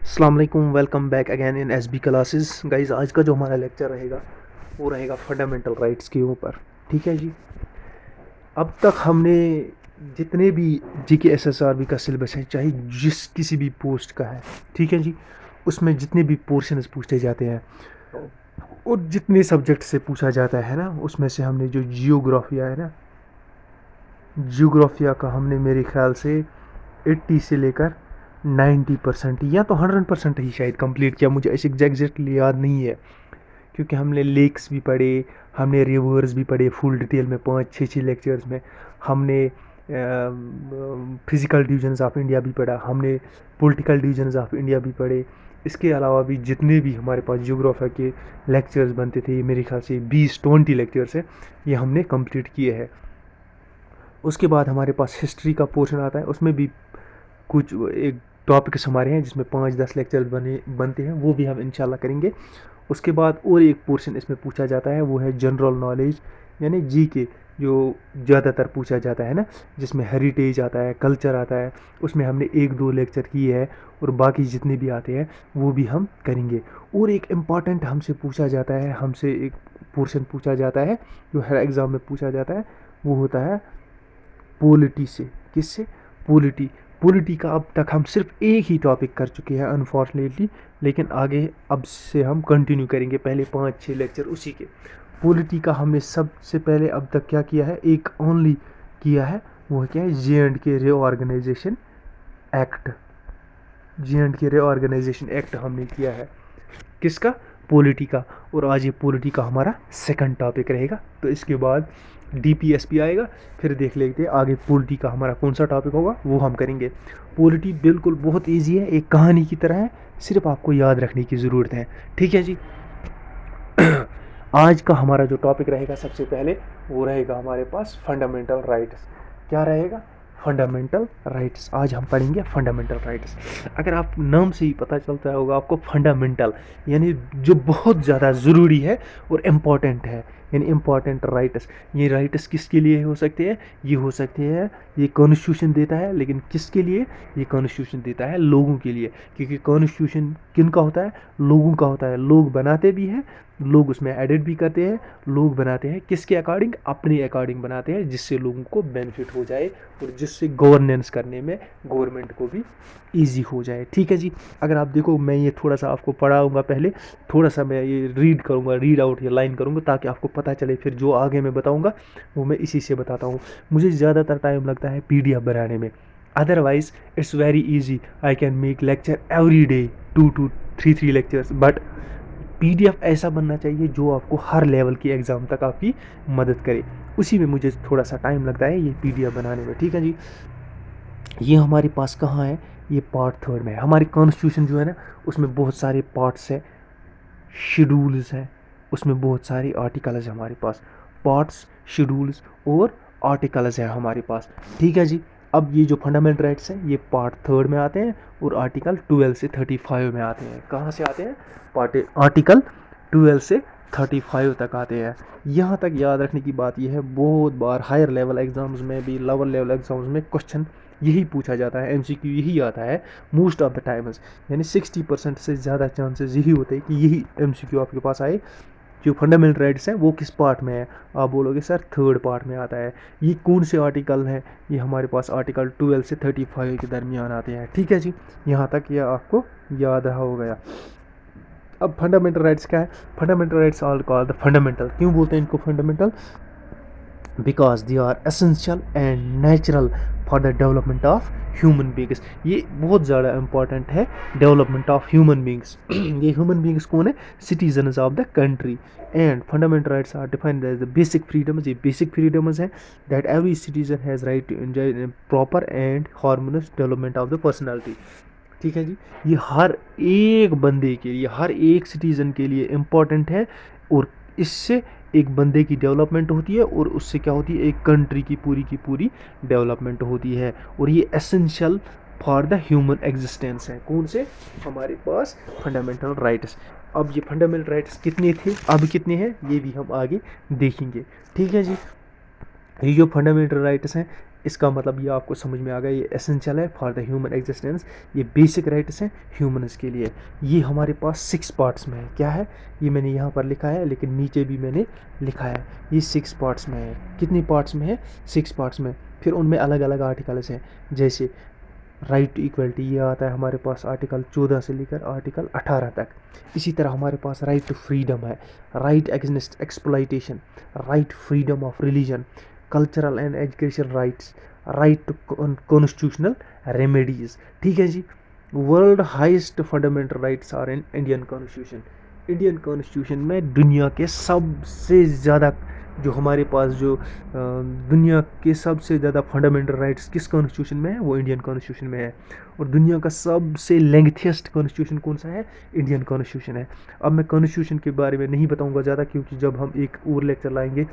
अस्सलाम वालेकुम, welcome back again in SB classes. Guys, आज का जो हमारा लेक्चर रहेगा वो रहेगा फंडामेंटल राइट्स के ऊपर। ठीक है जी। अब तक हमने जितने भी जीके एसएसआरबी का सिलेबस है, चाहे जिस किसी भी पोस्ट का है, ठीक है जी, उसमें जितने भी पोर्शंस पूछे जाते हैं और जितने सब्जेक्ट से पूछा जाता है ना, उसमें से हमने जो जियोग्राफिया है ना, जियोग्राफिया का हमने मेरे ख्याल से 80 से लेकर 90% या तो 100% ही शायद कंप्लीट किया। मुझे ऐसे एग्जैक्टली याद नहीं है, क्योंकि हमने लेक्स भी पढ़े, हमने रिवर्स भी पढ़े फुल डिटेल में 5-6 लेक्चर्स में। हमने फिज़िकल डिवीजन्स ऑफ इंडिया भी पढ़ा, हमने पॉलिटिकल डिवीजन्स ऑफ इंडिया भी पढ़े। इसके अलावा भी जितने भी हमारे पास जियोग्राफी के लेक्चर्स बनते थे, मेरे ख्याल से 20-20 लेक्चर्स हैं, ये हमने कंप्लीट किए हैं। उसके बाद हमारे पास हिस्ट्री का पोर्शन आता है, उसमें भी कुछ एक टॉपिक्स हमारे हैं जिसमें 5-10 लेक्चर बनते हैं, वो भी हम इंशाल्लाह करेंगे। उसके बाद और एक पोर्शन इसमें पूछा जाता है, वो है जनरल नॉलेज यानी जी के, जो ज़्यादातर पूछा जाता है ना, जिसमें हेरिटेज आता है, कल्चर आता है। उसमें हमने 1-2 लेक्चर किए हैं और बाकी जितने भी आते हैं वो भी हम करेंगे। और एक इम्पॉर्टेंट हमसे पूछा जाता है, हमसे एक पोर्शन पूछा जाता है जो हर एग्ज़ाम में पूछा जाता है, वो होता है पॉलिटी से। किससे? पॉलिटी। पॉलिटी का अब तक हम सिर्फ एक ही टॉपिक कर चुके हैं अनफॉर्चुनेटली, लेकिन आगे अब से हम कंटिन्यू करेंगे पहले 5-6 लेक्चर उसी के। पॉलिटी का हमने सबसे पहले अब तक क्या किया है, एक ओनली किया है, वो क्या है, J&K reorganisation act. J&K reorganisation act हमने किया है। किसका? पॉलिटी का। और आज ये पॉलिटी का हमारा सेकंड टॉपिक रहेगा। तो इसके बाद DPSP आएगा, फिर देख लेते हैं आगे पॉलिटी का हमारा कौन सा टॉपिक होगा, वो हम करेंगे। पॉलिटी बिल्कुल बहुत इजी है, एक कहानी की तरह है, सिर्फ आपको याद रखने की ज़रूरत है। ठीक है जी। आज का हमारा जो टॉपिक रहेगा सबसे पहले, वो रहेगा हमारे पास फंडामेंटल राइट्स। क्या रहेगा? Fundamental rights. आज हम पढ़ेंगे फंडामेंटल राइट्स। अगर आप नाम से ही पता चलता होगा आपको, फंडामेंटल यानी जो बहुत ज़्यादा ज़रूरी है और इम्पॉर्टेंट है, यानी इम्पॉर्टेंट राइट्स। ये राइट्स किसके लिए हो सकते हैं? ये हो सकते हैं, ये कॉन्स्टिट्यूशन देता है, लेकिन किसके लिए? ये कॉन्स्टिट्यूशन देता है लोगों के लिए, क्योंकि कॉन्स्टिट्यूशन किन का होता है? लोगों का होता है। लोग बनाते भी हैं, लोग उसमें एडिट भी करते हैं। लोग बनाते हैं किसके अकॉर्डिंग? अपने अकॉर्डिंग बनाते हैं, जिससे लोगों को बेनिफिट हो जाए और जिससे गवर्नेंस करने में गवर्नमेंट को भी ईजी हो जाए। ठीक है जी। अगर आप देखो, मैं ये थोड़ा सा आपको पढ़ाऊँगा, पहले थोड़ा सा मैं ये रीड करूँगा, रीड आउट या लाइन करूँगा, ताकि आपको पता चले, फिर जो आगे मैं बताऊँगा वो मैं इसी से बताता हूँ। मुझे ज़्यादातर टाइम लगता है PDF बनाने में, otherwise it's very easy. I can make lecture every day, 2 to 3 lectures, but PDF ऐसा बनना चाहिए जो आपको हर लेवल की एग्ज़ाम तक आपकी मदद करे। उसी में मुझे थोड़ा सा टाइम लगता है ये PDF बनाने में। ठीक है जी। ये हमारे पास कहाँ है? ये पार्ट 3 में है। हमारी कॉन्स्टिट्यूशन जो है ना, उसमें बहुत सारे पार्ट्स हैं, शेड्यूल्स हैं, उसमें बहुत सारे आर्टिकल्स हैं हमारे पास। पार्ट्स, शेड्यूल्स और आर्टिकल्स हैं हमारे पास। ठीक है जी। अब ये जो फंडामेंटल राइट्स हैं, ये पार्ट 3 में आते हैं और आर्टिकल 12 से 35 में आते हैं। कहाँ से आते हैं? आर्टिकल 12 से 35 तक आते हैं। यहाँ तक याद रखने की बात यह है, बहुत बार हायर लेवल एग्ज़ाम्स में भी, लोअर लेवल एग्ज़ाम्स में क्वेश्चन यही पूछा जाता है, MCQ यही आता है मोस्ट ऑफ द टाइम्स। यानी 60% से ज़्यादा चांसेस यही होते हैं कि यही MCQ आपके पास आए। जो फंडामेंटल राइट्स हैं वो किस पार्ट में है? आप बोलोगे सर 3rd पार्ट में आता है। ये कौन से आर्टिकल हैं? ये हमारे पास आर्टिकल 12 से 35 के दरमियान आते हैं। ठीक है जी। यहाँ तक यह आपको याद रहा हो गया। अब फंडामेंटल राइट्स क्या है? Fundamental rights are called the fundamental. क्यों बोलते हैं इनको fundamental? Because they are essential and natural for the development of human beings. ये बहुत ज़्यादा इंपॉर्टेंट है, डेवलपमेंट ऑफ ह्यूमन बींग्स। ये ह्यूमन बींग्स कौन है? Citizens of the country. And fundamental rights are defined as the basic freedoms. ये basic freedoms हैं that every citizen has right to enjoy proper and harmonious development of the personality. ठीक है जी। ये हर एक बंदे के लिए, हर एक सिटीज़न के लिए इम्पॉर्टेंट है, और इससे एक बंदे की डेवलपमेंट होती है और उससे क्या होती है? एक कंट्री की पूरी डेवलपमेंट होती है। और ये essential for the human existence है। कौन से? हमारे पास फंडामेंटल राइट्स। अब ये फंडामेंटल राइट्स कितने थे, अब कितने हैं, ये भी हम आगे देखेंगे। ठीक है जी। ये जो फंडामेंटल राइट्स हैं, इसका मतलब ये आपको समझ में आ गया, ये एसेंशियल है फॉर द ह्यूमन एग्जिस्टेंस, ये बेसिक राइट्स हैं ह्यूमंस के लिए। ये हमारे पास 6 पार्ट्स में है। क्या है ये मैंने यहाँ पर लिखा है, लेकिन नीचे भी मैंने लिखा है, ये 6 पार्ट्स में है। कितनी पार्ट्स में है? 6 पार्ट्स में। फिर उनमें अलग अलग आर्टिकल्स हैं, जैसे राइट टू इक्वलिटी, ये आता है हमारे पास आर्टिकल 14 से लेकर आर्टिकल 18 तक। इसी तरह हमारे पास राइट टू फ्रीडम है, right against exploitation, right freedom of religion, cultural and education rights, right to constitutional remedies. ठीक है जी। World highest fundamental rights are in Indian constitution. Indian constitution में दुनिया के सबसे ज़्यादा जो हमारे पास जो दुनिया के सबसे ज़्यादा फंडामेंटल राइट्स किस कॉन्स्टिट्यूशन में है? वो इंडियन कॉन्स्टिट्यूशन में है। और दुनिया का सबसे लेंथीएस्ट कॉन्स्टिट्यूशन कौन सा है? इंडियन कॉन्स्टिट्यूशन है। अब मैं कॉन्स्टिट्यूशन के बारे में नहीं बताऊंगा ज़्यादा, क्योंकि जब हम एक और लेक्चर लाएंगे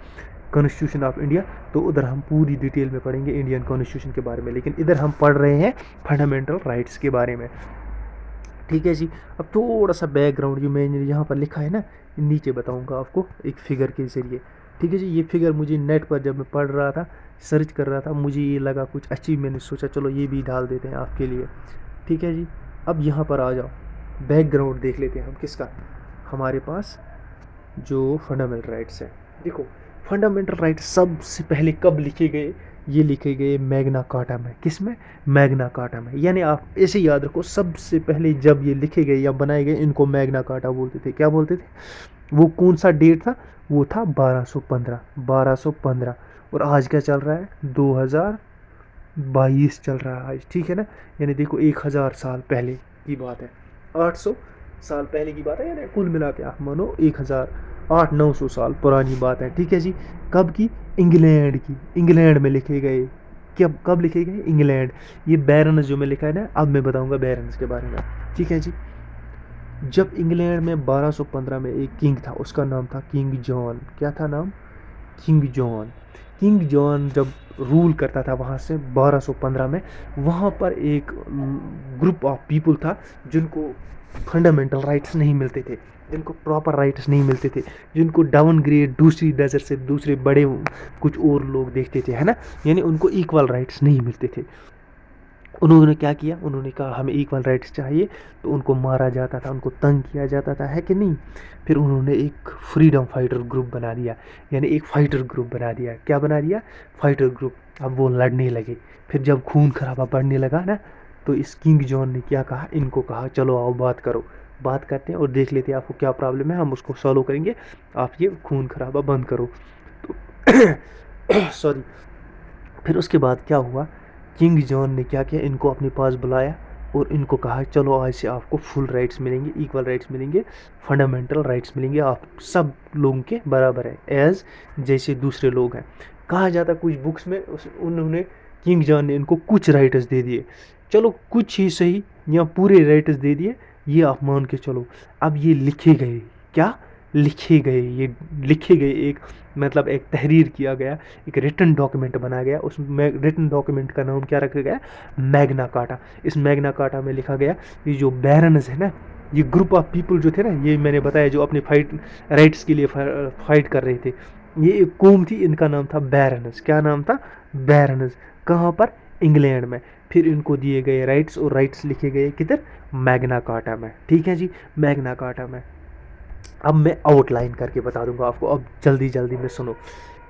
कॉन्स्टिट्यूशन ऑफ इंडिया तो उधर हम पूरी डिटेल में पढ़ेंगे इंडियन कॉन्स्टिट्यूशन के बारे में, लेकिन इधर हम पढ़ रहे हैं फंडामेंटल राइट्स के बारे में। ठीक है जी। अब थोड़ा सा बैकग्राउंड जो मैंने यहाँ पर लिखा है ना, नीचे बताऊँगा आपको एक फिगर के ज़रिए। ठीक है जी। ये फिगर मुझे नेट पर जब मैं पढ़ रहा था, सर्च कर रहा था, मुझे ये लगा कुछ अच्छी, मैंने सोचा चलो ये भी डाल देते हैं आपके लिए। ठीक है जी। अब यहाँ पर आ जाओ, बैकग्राउंड देख लेते हैं हम किसका, हमारे पास जो फंडामेंटल राइट्स है। देखो फंडामेंटल राइट्स सबसे पहले कब लिखे गए? ये लिखे गए मैग्ना कार्टा में। किस में? मैग्ना कार्टा में। यानी आप ऐसे याद रखो, सबसे पहले जब ये लिखे गए या बनाए गए, इनको मैग्ना कार्टा बोलते थे। क्या बोलते थे? वो कौन सा डेट था? वो था 1215। 1215। और आज क्या चल रहा है? 2022 चल रहा है आज। ठीक है ना। यानी देखो 1000 साल पहले की बात है, 800 साल पहले की बात है, यानी कुल मिला के आप मानो 1000-900 साल पुरानी बात है। ठीक है जी। कब की? इंग्लैंड की। इंग्लैंड में लिखे गए। कब लिखे गए? इंग्लैंड। ये बैरन्स जो मैं लिखा है ना, अब मैं बताऊंगा बैरन्स के बारे में। ठीक है जी। जब इंग्लैंड में 1215 में एक किंग था, उसका नाम था किंग जॉन। क्या था नाम? King John. किंग जॉन जब रूल करता था वहाँ से 1215 में, वहाँ पर एक ग्रुप ऑफ पीपल था जिनको फंडामेंटल राइट्स नहीं मिलते थे, जिनको प्रॉपर राइट्स नहीं मिलते थे, जिनको डाउनग्रेड दूसरी नज़र से दूसरे बड़े कुछ और लोग देखते थे, है ना। यानी उनको इक्वल राइट्स नहीं मिलते थे। उन्होंने क्या किया? उन्होंने कहा हमें इक्वल राइट्स चाहिए, तो उनको मारा जाता था, उनको तंग किया जाता था, है कि नहीं। फिर उन्होंने एक फ्रीडम फाइटर ग्रुप बना दिया, यानी एक फाइटर ग्रुप बना दिया। क्या बना दिया? Fighter group. अब वो लड़ने लगे। फिर जब खून खराबा बढ़ने लगा ना, तो इस किंग जॉन ने क्या कहा? इनको कहा चलो आओ बात करो, बात करते हैं और देख लेते हैं आपको क्या प्रॉब्लम है, हम उसको सॉल्व करेंगे, आप ये खून खराबा बंद करो। तो सॉरी। फिर उसके बाद क्या हुआ? किंग जॉन ने क्या किया? इनको अपने पास बुलाया और इनको कहा चलो आज से आपको फुल राइट्स मिलेंगे, इक्वल राइट्स मिलेंगे, फंडामेंटल राइट्स मिलेंगे, आप सब लोगों के बराबर है, एज जैसे दूसरे लोग हैं। कहा जाता कुछ बुक्स में उन्होंने, किंग जॉन ने इनको कुछ राइट्स दे दिए। चलो कुछ ही सही, या पूरे राइट्स दे दिए, ये आप मान के चलो। अब ये लिखे गए। क्या लिखे गए? ये लिखे गए, एक मतलब एक तहरीर किया गया, एक रिटन डॉक्यूमेंट बनाया गया। उस रिटन डॉक्यूमेंट का नाम क्या रखा गया? Magna carta. इस मैग्ना कार्टा में लिखा गया, ये जो बैरन्स है ना, ये ग्रुप ऑफ पीपल जो थे ना, ये मैंने बताया जो अपने राइट्स के लिए फाइट कर रहे थे, ये एक कौम थी, इनका नाम था बैरन्स। क्या नाम था? बैरन्स। कहाँ पर? इंग्लैंड में। फिर इनको दिए गए राइट्स, और राइट्स लिखे गए किधर? मैग्ना कार्टा में। ठीक है जी। मैग्ना कार्टा में। अब मैं आउटलाइन करके बता दूंगा आपको, अब जल्दी जल्दी में सुनो।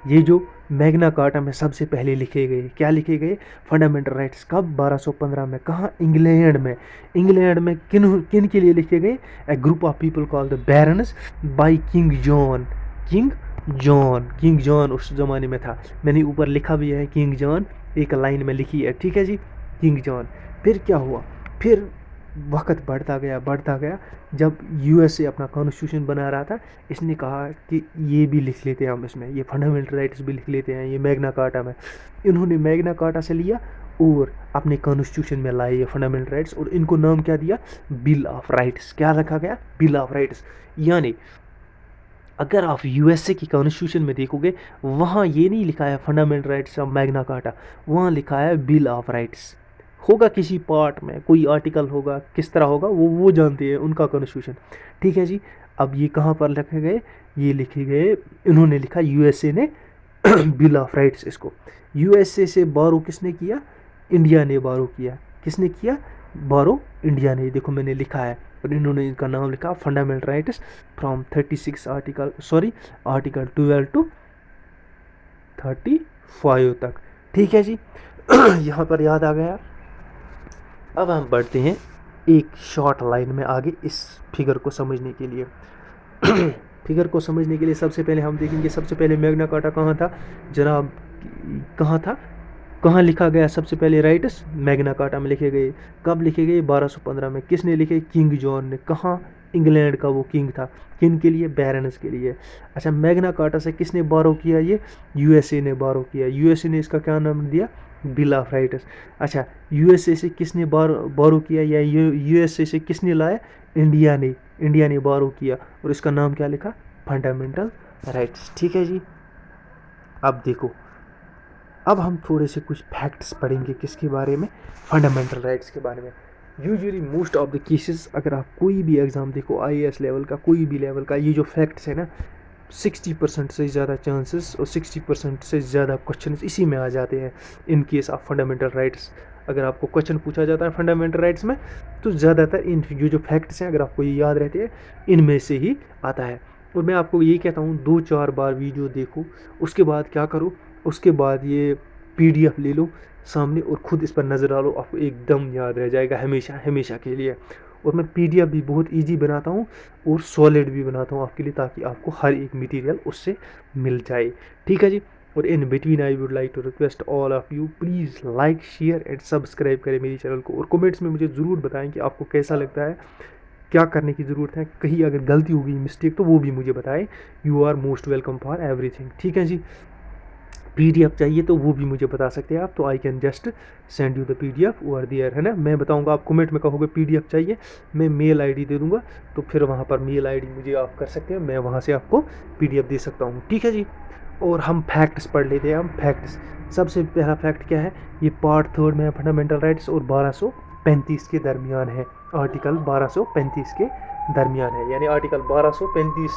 ये जो मैग्ना कार्टा में सबसे पहले लिखे गए, क्या लिखे गए? Fundamental rights. कब? 1215 में। कहाँ? इंग्लैंड में। इंग्लैंड में किन किन के लिए लिखे गए? A group of people called the barons by king John. King John. King John उस ज़माने में था, मैंने ऊपर लिखा भी है किंग जॉन, एक लाइन में लिखी है। ठीक है जी। King John. फिर क्या हुआ? फिर वक्त बढ़ता गया बढ़ता गया। जब यूएसए अपना कॉन्स्टिट्यूशन बना रहा था, इसने कहा कि ये भी लिख लेते हैं हम इसमें, ये फंडामेंटल राइट्स भी लिख लेते हैं ये मैग्ना कार्टा में। इन्होंने मैग्ना कार्टा से लिया और अपने कॉन्स्टिट्यूशन में लाए ये फंडामेंटल राइट्स, और इनको नाम क्या दिया? Bill of rights. क्या रखा गया? Bill of rights. यानी अगर आप यूएसए की कॉन्स्टिट्यूशन में देखोगे, वहाँ ये नहीं लिखा है fundamental rights of Magna carta, वहाँ लिखा है बिल ऑफ राइट्स। होगा किसी पार्ट में, कोई आर्टिकल होगा, किस तरह होगा वो जानते हैं, उनका कॉन्स्टिट्यूशन। ठीक है जी। अब ये कहाँ पर लिखे गए? ये लिखे गए, इन्होंने लिखा, यूएसए ने बिल ऑफ राइट्स इसको। यूएसए से बारो किसने किया? इंडिया ने बारो किया। किसने किया? बारो इंडिया ने। देखो मैंने लिखा है और इन्होंने इनका नाम लिखा fundamental rights from 36 article 12 to 35 तक। ठीक है जी। यहाँ पर याद आ गया। अब हम बढ़ते हैं एक शॉर्ट लाइन में आगे इस फिगर को समझने के लिए। फिगर को समझने के लिए सबसे पहले हम देखेंगे, सबसे पहले मैग्ना कार्टा कहाँ था जनाब? कहाँ था, कहाँ लिखा गया सबसे पहले राइट्स? मैग्ना कार्टा में लिखे गए। कब लिखे गए? 1215 में। किसने लिखे? किंग जॉन ने। कहाँ? इंग्लैंड का वो किंग था। किन के लिए? बैरन्स के लिए। अच्छा, मैग्ना कार्टा से किसने बारो किया? ये यूएसए ने बारो किया। यूएसए ने इसका क्या नाम दिया? Bill of rights. अच्छा, यूएसए से किसने बारो किया या यूएसए से किसने लाया? इंडिया ने। इंडिया ने बारो किया और इसका नाम क्या लिखा? Fundamental rights. ठीक है जी। अब देखो, अब हम थोड़े से कुछ फैक्ट्स पढ़ेंगे किसके बारे में? फंडामेंटल राइट्स के बारे में। Usually most of the cases, अगर आप कोई भी एग्ज़ाम देखो, आईएएस लेवल का, कोई भी लेवल का, ये जो फैक्ट्स है ना, 60% से ज़्यादा चांसेस और 60% से ज़्यादा क्वेश्चन इसी में आ जाते हैं इन केस ऑफ फंडामेंटल राइट्स। अगर आपको क्वेश्चन पूछा जाता है फंडामेंटल राइट्स में, तो ज़्यादातर इन जो फैक्ट्स हैं, अगर आपको ये याद रहते हैं, इनमें से ही आता है। और मैं आपको ये कहता हूँ 2-4 बार वीडियो देखो, उसके बाद क्या करो, उसके बाद ये PDF ले लो सामने और ख़ुद इस पर नज़र डालो, आपको एकदम याद रह जाएगा हमेशा हमेशा के लिए। और मैं PDF भी बहुत इजी बनाता हूँ और सॉलिड भी बनाता हूँ आपके लिए, ताकि आपको हर एक मटेरियल उससे मिल जाए। ठीक है जी। और in between I would like to request all of you, please like, share and subscribe करें मेरी चैनल को। और कमेंट्स में मुझे ज़रूर बताएं कि आपको कैसा लगता है, क्या करने की ज़रूरत है, कहीं अगर गलती हो गई, मिस्टेक, तो वो भी मुझे बताएं। You are most welcome for everything. ठीक है जी। PDF चाहिए तो वो भी मुझे बता सकते हैं आप, तो I can just send you the PDF over there, है ना। मैं बताऊंगा, आप कमेंट में कहोगे PDF चाहिए, मैं मेल ID दे दूंगा, तो फिर वहाँ पर मेल ID मुझे आप कर सकते हैं, मैं वहाँ से आपको PDF दे सकता हूँ। ठीक है जी। और हम फैक्ट्स पढ़ लेते हैं। हम फैक्ट्स, सबसे पहला फैक्ट क्या है? ये पार्ट 3 में है फंडामेंटल राइट्स और 1235 के दरमियान है। आर्टिकल 1235 के दरमियान है, यानी आर्टिकल 1235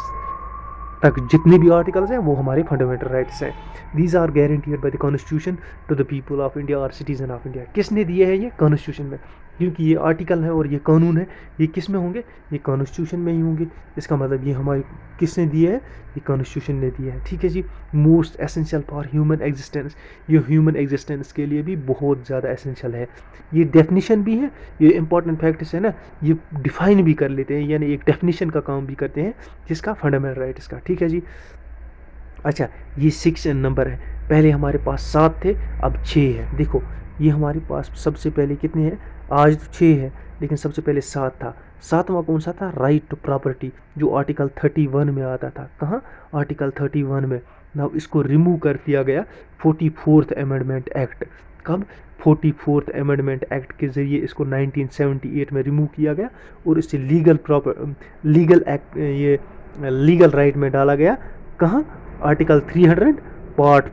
तक जितने भी आर्टिकल्स हैं वो हमारे फंडामेंटल राइट्स हैं। These are guaranteed by the constitution to the people of India और सिटीजन ऑफ इंडिया। किसने दिए हैं? ये कॉन्स्टिट्यूशन में, क्योंकि ये आर्टिकल है और ये कानून है, ये किस में होंगे? ये कॉन्स्टिट्यूशन में ही होंगे। इसका मतलब ये हमारे किसने दिए हैं? ये कॉन्स्टिट्यूशन ने दिया है। ठीक है जी। Most essential for human existence, ये ह्यूमन एग्जिस्टेंस के लिए भी बहुत ज़्यादा एसेंशियल है। ये डेफिनेशन भी है, ये इंपॉर्टेंट फैक्ट्स है ना, ये डिफाइन भी कर लेते हैं, यानी एक डेफिनेशन का काम भी करते हैं, जिसका फंडामेंटल राइट्स का। ठीक है जी। अच्छा, ये 6 नंबर है। पहले हमारे पास 7 थे, अब 6 है। देखो, ये हमारे पास सबसे पहले कितने हैं? आज तो 6 है, लेकिन सबसे पहले 7 था। 7वां कौन सा था? राइट टू प्रॉपर्टी, जो आर्टिकल 31 में आता था। कहाँ? आर्टिकल 31 में। ना इसको रिमूव कर दिया गया 44th अमेंडमेंट एक्ट। कब? 44th अमेंडमेंट एक्ट के ज़रिए इसको 1978 में रिमूव किया गया और इससे लीगल एक्ट, ये लीगल राइट में डाला गया। कहाँ? आर्टिकल 300 पार्ट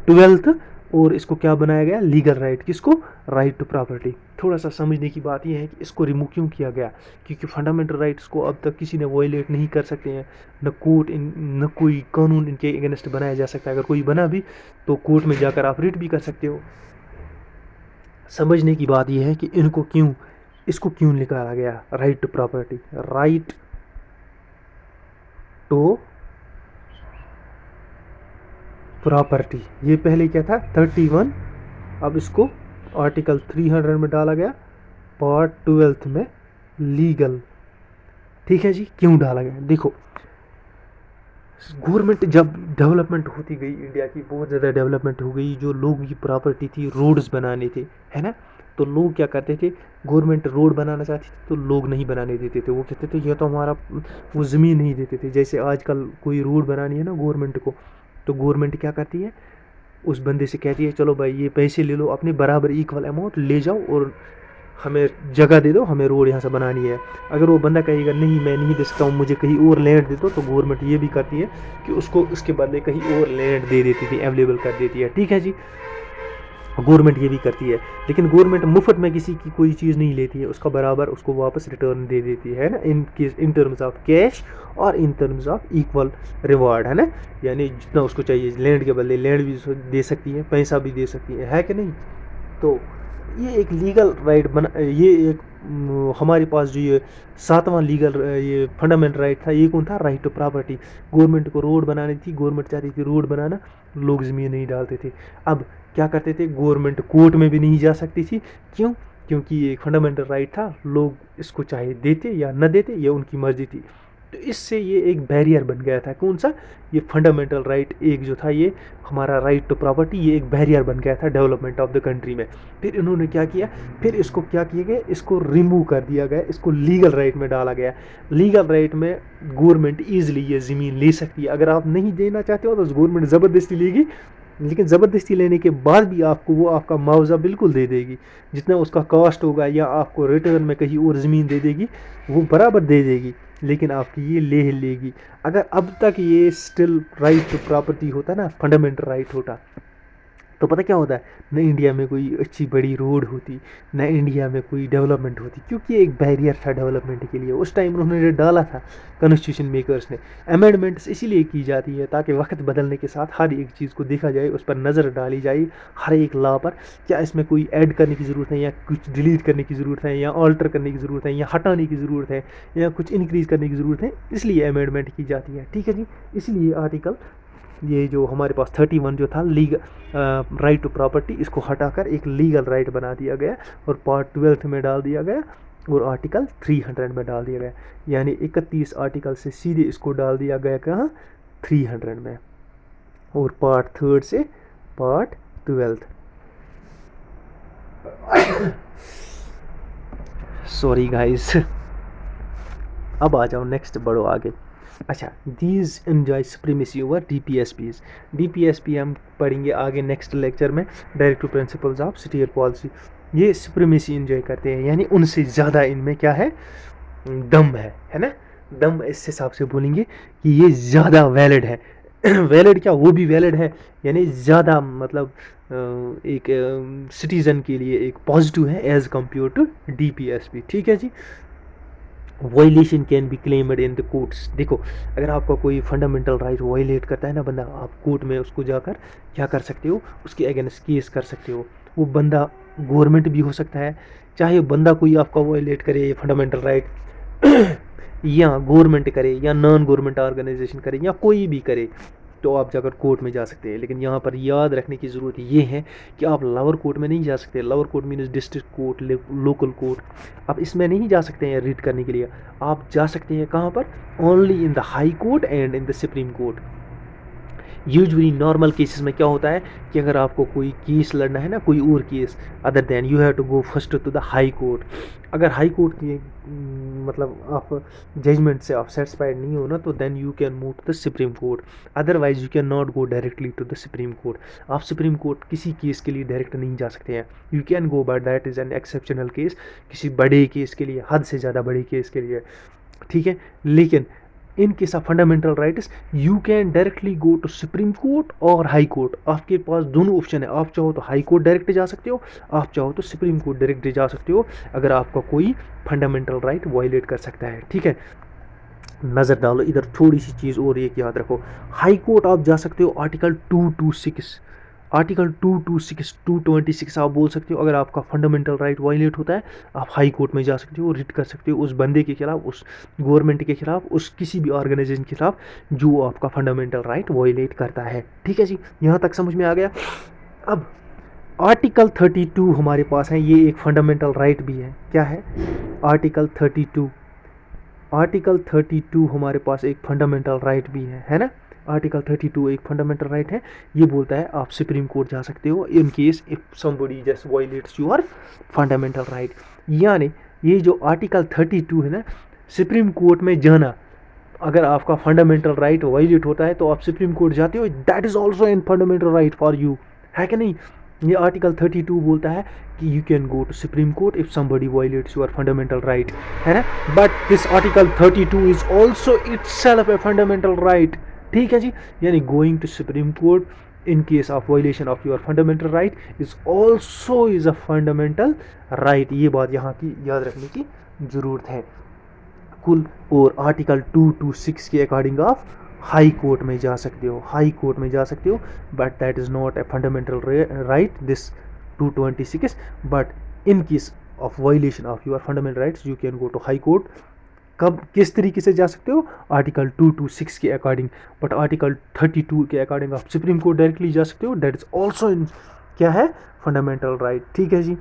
12, और इसको क्या बनाया गया? Legal right. किसको? Right to property. थोड़ा सा समझने की बात यह है कि इसको रिमूव क्यों किया गया, क्योंकि फंडामेंटल राइट्स को अब तक किसी ने वायलेट नहीं कर सकते हैं, न कोर्ट, न कोई कानून इनके अगेंस्ट बनाया जा सकता है। अगर कोई बना भी तो कोर्ट में जाकर आप रिट भी कर सकते हो। समझने की बात यह है कि इनको क्यों, इसको क्यों निकाला गया? Right to property, right to property. ये पहले क्या था? 31, अब इसको आर्टिकल 300 में डाला गया, पार्ट 12 में लीगल। ठीक है जी। क्यों डाला गया? देखो, गवर्नमेंट जब डेवलपमेंट होती गई, इंडिया की बहुत ज़्यादा डेवलपमेंट हो गई, जो लोगों की प्रॉपर्टी थी, रोड्स बनाने थे, है ना, तो लोग क्या करते थे? गवर्नमेंट रोड बनाना चाहती थी तो लोग नहीं बनाने देते थे। वो कहते थे ये तो हमारा, वो ज़मीन नहीं देते थे। जैसे आजकल कोई रोड बनानी है ना गवर्नमेंट को, तो गवर्नमेंट क्या करती है? उस बंदे से कहती है चलो भाई ये पैसे ले लो, अपने बराबर इक्वल अमाउंट ले जाओ और हमें जगह दे दो, हमें रोड यहाँ से बनानी है। अगर वो बंदा कहेगा नहीं मैं नहीं दे सकता हूँ, मुझे कहीं और लैंड दे दो, तो गवर्नमेंट ये भी करती है कि उसको उसके बदले कहीं और लैंड दे देती थी, अवेलेबल कर देती है। ठीक है जी। गवर्नमेंट ये भी करती है, लेकिन गवर्नमेंट मुफ्त में किसी की कोई चीज़ नहीं लेती है, उसका बराबर उसको वापस रिटर्न दे देती है ना, इन टर्म्स ऑफ कैश और in terms of equal reward, है ना। यानी जितना उसको चाहिए, लैंड के बदले लैंड भी दे सकती है, पैसा भी दे सकती है कि नहीं। तो ये एक लीगल राइट बना, ये एक हमारे पास जो ये 7वां लीगल ये फंडामेंटल राइट था, ये कौन था, राइट टू प्रॉपर्टी। गवर्नमेंट को रोड बनानी थी, गवर्नमेंट चाहती थी रोड बनाना, लोग ज़मीन नहीं डालते थे। अब क्या करते थे, गवर्नमेंट कोर्ट में भी नहीं जा सकती थी, क्यों, क्योंकि ये एक फंडामेंटल राइट था, लोग इसको चाहे देते या न देते, ये उनकी मर्जी थी। तो इससे ये एक बैरियर बन गया था, कौन सा, ये फंडामेंटल राइट एक जो था, ये हमारा राइट टू प्रॉपर्टी, ये एक बैरियर बन गया था डेवलपमेंट ऑफ द कंट्री में। फिर इन्होंने क्या किया, फिर इसको क्या किया गया, इसको रिमूव कर दिया गया, इसको लीगल राइट में डाला गया। लीगल राइट में गवर्नमेंट ईजिली ये ज़मीन ले सकती है, अगर आप नहीं देना चाहते हो तो गवर्नमेंट ज़बरदस्ती लेगी, लेकिन ज़बरदस्ती लेने के बाद भी आपको वो आपका मुआवजा बिल्कुल दे देगी, जितना उसका कॉस्ट होगा, या आपको रिटर्न में कहीं और ज़मीन दे देगी, वो बराबर दे देगी, लेकिन आपकी ये ले लेगी। अगर अब तक ये स्टिल राइट टू प्रॉपर्टी होता ना, फंडामेंटल राइट होता, तो पता क्या होता है, न इंडिया में कोई अच्छी बड़ी रोड होती, न इंडिया में कोई डेवलपमेंट होती, क्योंकि एक बैरियर था डेवलपमेंट के लिए। उस टाइम उन्होंने डाला था कॉन्स्टिट्यूशन मेकर्स ने। अमेंडमेंट्स इसीलिए की जाती है ताकि वक्त बदलने के साथ हर एक चीज़ को देखा जाए, उस पर नज़र डाली जाए, हर एक लॉ पर क्या इसमें कोई ऐड करने की ज़रूरत है, या कुछ डिलीट करने की ज़रूरत है, या ऑल्टर करने की ज़रूरत है, या हटाने की ज़रूरत है, या कुछ इंक्रीज़ करने की ज़रूरत है, इसलिए अमेंडमेंट की जाती है। ठीक है जी, इसलिए आर्टिकल ये जो हमारे पास 31 जो था लीगल राइट टू प्रॉपर्टी, इसको हटाकर एक लीगल राइट बना दिया गया और पार्ट 12 में डाल दिया गया, और आर्टिकल 300 में डाल दिया गया। यानी 31 आर्टिकल से सीधे इसको डाल दिया गया कहाँ, 300 में, और पार्ट 3 से पार्ट 12। सॉरी गाइस, अब आ जाओ नेक्स्ट, बढ़ो आगे। अच्छा, these enjoy supremacy over DPSPs। DPSP हम पढ़ेंगे आगे नेक्स्ट लेक्चर में, directive principles of state policy. ये सुप्रीमेसी एंजॉय करते हैं, यानी उनसे ज़्यादा इनमें क्या है, दम है ना। दम इस हिसाब से बोलेंगे कि ये ज़्यादा वैलिड है। वैलिड क्या, वो भी वैलिड है, यानी ज़्यादा मतलब एक सिटीज़न के लिए एक पॉजिटिव है एज़ कम्पेयर टू DPSP। ठीक है जी। Violation can be claimed in the courts. देखो, अगर आपका कोई फंडामेंटल राइट वायलेट करता है ना बंदा, आप कोर्ट में उसको जाकर क्या कर सकते हो, उसके अगेंस्ट केस कर सकते हो। वो बंदा गवर्नमेंट भी हो सकता है, चाहे बंदा कोई आपका वायलेट करे फंडामेंटल राइट या गवर्नमेंट करे या नॉन गवर्नमेंट ऑर्गेनाइजेशन करे या कोई भी करे, तो आप जाकर कोर्ट में जा सकते हैं। लेकिन यहाँ पर याद रखने की ज़रूरत ये है कि आप लोअर कोर्ट में नहीं जा सकते। Lower court means district court, local court, आप इसमें नहीं जा सकते हैं रीड करने के लिए। आप जा सकते हैं कहाँ पर, only in the high court and in the supreme court. Usually normal cases में क्या होता है कि अगर आपको कोई केस लड़ना है ना, कोई और case other than, you have to go first to the high court. अगर हाई कोर्ट की मतलब आप जजमेंट से आप सेटिस्फाइड नहीं हो ना, तो then you can move to the supreme court. Otherwise you can not go directly to the supreme court. आप सुप्रीम कोर्ट किसी केस के लिए डायरेक्ट नहीं जा सकते हैं। You can go but that is an exceptional case, किसी बड़े केस के लिए, हद से ज़्यादा बड़े केस के लिए, ठीक है। लेकिन in case of fundamental rights you can directly go to supreme court और हाई कोर्ट। आपके पास दोनों ऑप्शन है, आप चाहो तो हाई कोर्ट डायरेक्ट जा सकते हो, आप चाहो तो सुप्रीम कोर्ट डायरेक्ट जा सकते हो, अगर आपका कोई फंडामेंटल राइट वायलेट कर सकता है। ठीक है, नज़र डालो इधर, थोड़ी सी चीज़ और एक याद रखो। हाई कोर्ट आप जा सकते हो आर्टिकल 226, आर्टिकल 226, 226 आप बोल सकते हो। अगर आपका फंडामेंटल राइट वायलेट होता है, आप हाई कोर्ट में जा सकते हो, रिट कर सकते हो उस बंदे के खिलाफ, उस गवर्नमेंट के खिलाफ, उस किसी भी ऑर्गेनाइजेशन के खिलाफ जो आपका फंडामेंटल राइट वायलेट करता है। ठीक है जी, यहाँ तक समझ में आ गया। अब आर्टिकल 32 हमारे पास है, ये एक फंडामेंटल राइट भी है। क्या है, आर्टिकल 32, आर्टिकल 32 हमारे पास एक फंडामेंटल राइट भी है ना। आर्टिकल 32 एक फंडामेंटल राइट है, ये बोलता है आप सुप्रीम कोर्ट जा सकते हो in case if somebody just violets your fundamental right. यानी ये जो आर्टिकल 32 है ना, सुप्रीम कोर्ट में जाना, अगर आपका फंडामेंटल राइट वायलेट होता है तो आप सुप्रीम कोर्ट जाते हो, that is also an fundamental right for you, है कि नहीं। ये आर्टिकल 32 बोलता है कि you can go to supreme court if somebody violates your fundamental right, है ना। But this article 32 is also itself a fundamental right. ठीक है जी, यानी going to supreme court in case of violation of your fundamental right is also is a fundamental right. ये बात यहाँ की याद रखने की ज़रूरत है। कुल और आर्टिकल 226 के अकॉर्डिंग आप हाई कोर्ट में जा सकते हो, हाई कोर्ट में जा सकते हो, but that is not a fundamental right this 226, but in case of violation of your fundamental rights you can go to high court. कब किस तरीके से जा सकते हो? आर्टिकल 226 के अकॉर्डिंग, बट आर्टिकल 32 के अकॉर्डिंग आप सुप्रीम कोर्ट डायरेक्टली जा सकते हो, दैट इज ऑल्सो इन क्या है? Fundamental right. ठीक है जी।